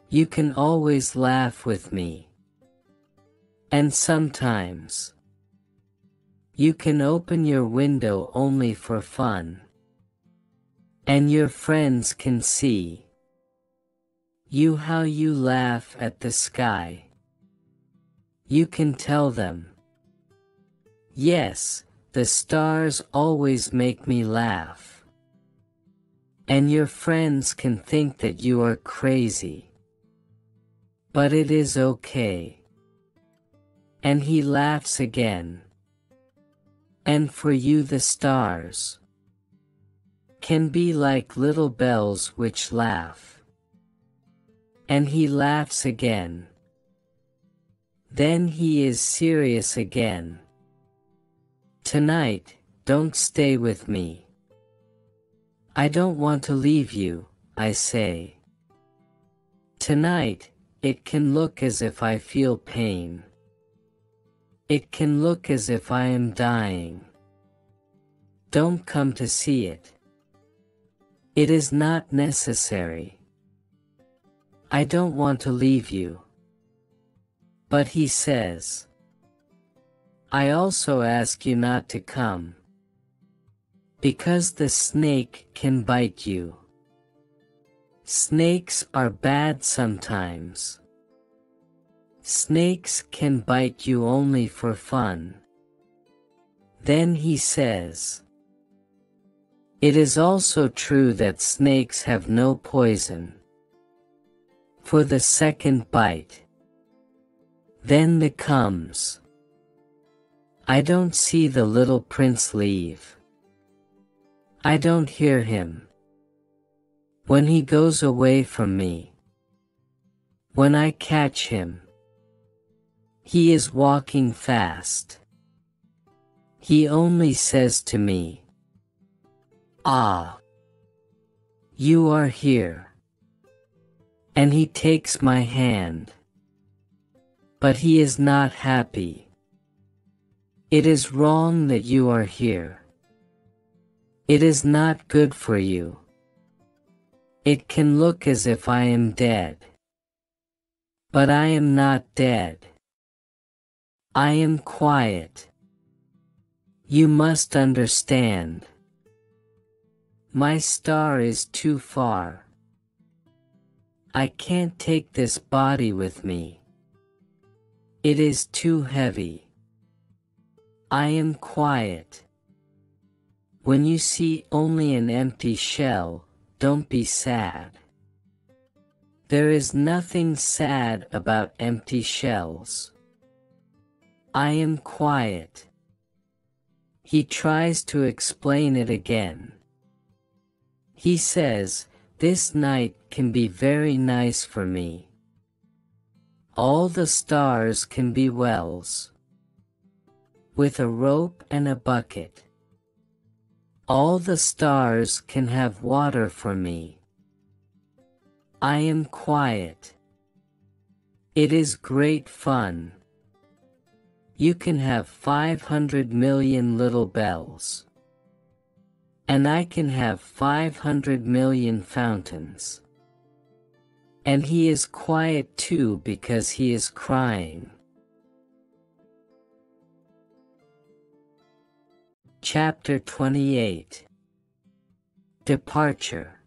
You can always laugh with me. And sometimes, you can open your window only for fun. And your friends can see you how you laugh at the sky. You can tell them, yes, the stars always make me laugh. And your friends can think that you are crazy. But it is okay. And he laughs again. And for you the stars can be like little bells which laugh. And he laughs again. Then he is serious again. Tonight, don't stay with me. I don't want to leave you, I say. Tonight, it can look as if I feel pain. It can look as if I am dying. Don't come to see it. It is not necessary. I don't want to leave you. But he says, I also ask you not to come. Because the snake can bite you. Snakes are bad sometimes. Snakes can bite you only for fun. Then he says, it is also true that snakes have no poison. For the second bite, then the comes. I don't see the little prince leave. I don't hear him. When he goes away from me, when I catch him, he is walking fast. He only says to me, ah, you are here. And he takes my hand. But he is not happy. It is wrong that you are here. It is not good for you. It can look as if I am dead. But I am not dead. I am quiet. You must understand. My star is too far. I can't take this body with me. It is too heavy. I am quiet. When you see only an empty shell, don't be sad. There is nothing sad about empty shells. I am quiet. He tries to explain it again. He says, this night can be very nice for me. All the stars can be wells. With a rope and a bucket. All the stars can have water for me. I am quiet. It is great fun. You can have 500 million little bells. And I can have 500 million fountains. And he is quiet too because he is crying. Chapter 28. Departure.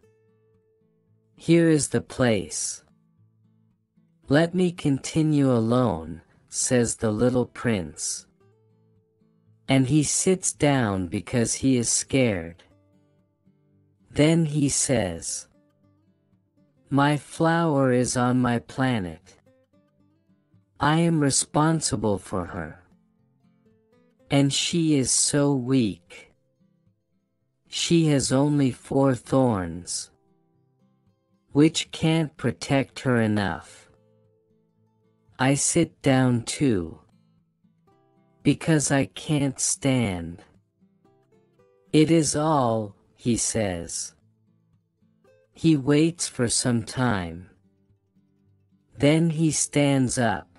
Here is the place. Let me continue alone, says the little prince. And he sits down because he is scared. Then he says, my flower is on my planet. I am responsible for her. And she is so weak. She has only 4 thorns, which can't protect her enough. I sit down too, because I can't stand. It is all, he says. He waits for some time. Then he stands up.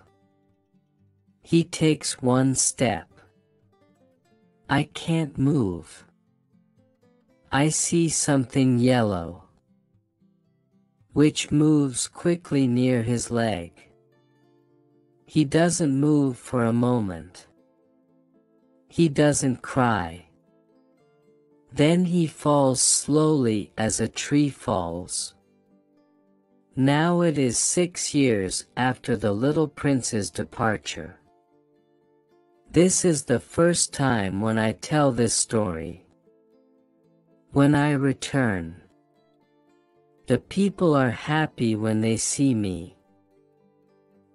He takes 1 step. I can't move. I see something yellow, which moves quickly near his leg. He doesn't move for a moment. He doesn't cry. Then he falls slowly as a tree falls. Now it is 6 years after the little prince's departure. This is the first time when I tell this story. When I return, the people are happy when they see me.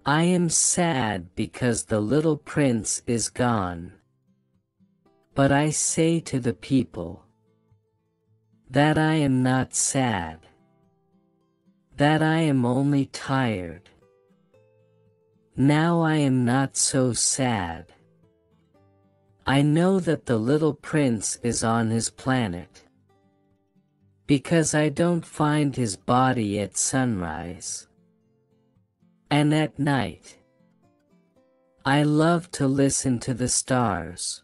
I am sad because the little prince is gone. But I say to the people that I am not sad, that I am only tired. Now I am not so sad. I know that the little prince is on his planet, because I don't find his body at sunrise. And at night, I love to listen to the stars.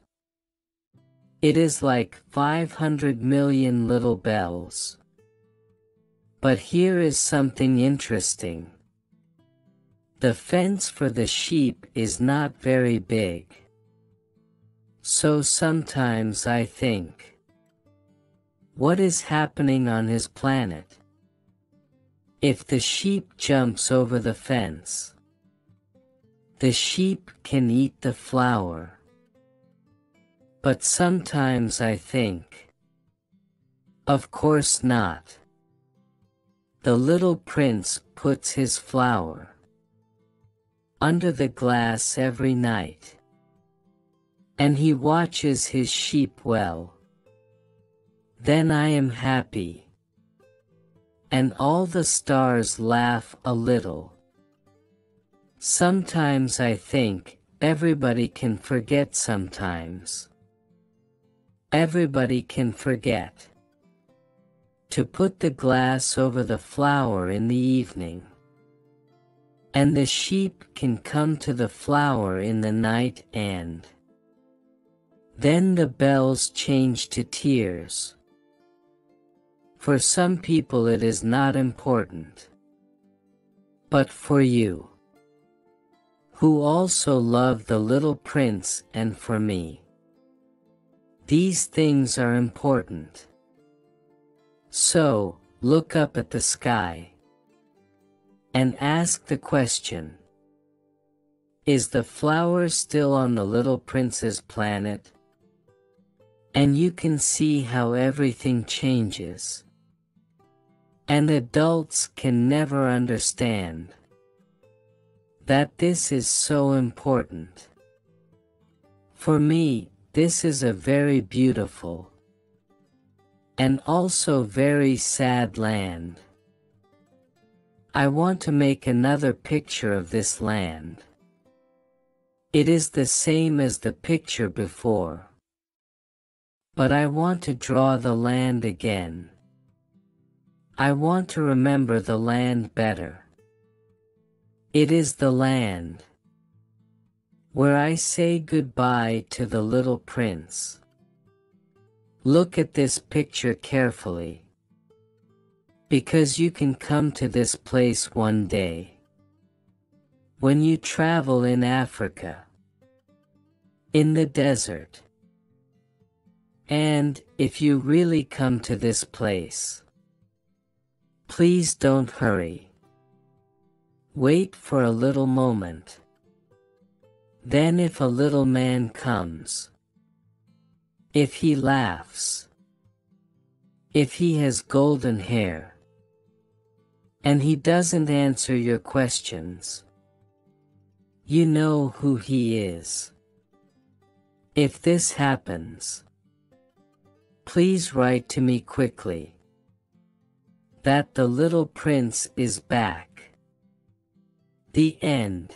It is like 500 million little bells. But here is something interesting. The fence for the sheep is not very big. So sometimes I think, what is happening on his planet? If the sheep jumps over the fence, the sheep can eat the flower. But sometimes I think, of course not. The little prince puts his flower under the glass every night, and he watches his sheep well. Then I am happy, and all the stars laugh a little. Sometimes I think everybody can forget sometimes. Everybody can forget to put the glass over the flower in the evening. And the sheep can come to the flower in the night, and then the bells change to tears. For some people it is not important. But for you, who also love the little prince, and for me, These things are important. So, look up at the sky and ask the question, is the flower still on the little prince's planet? And you can see how everything changes. And adults can never understand that this is so important. For me, this is a very beautiful and also very sad land. I want to make another picture of this land. It is the same as the picture before, but I want to draw the land again. I want to remember the land better. It is the land where I say goodbye to the little prince. Look at this picture carefully, because you can come to this place one day. When you travel in Africa, in the desert, and if you really come to this place, please don't hurry. Wait for a little moment. Then if a little man comes, if he laughs, if he has golden hair, and he doesn't answer your questions, you know who he is. If this happens, please write to me quickly that the little prince is back. The end.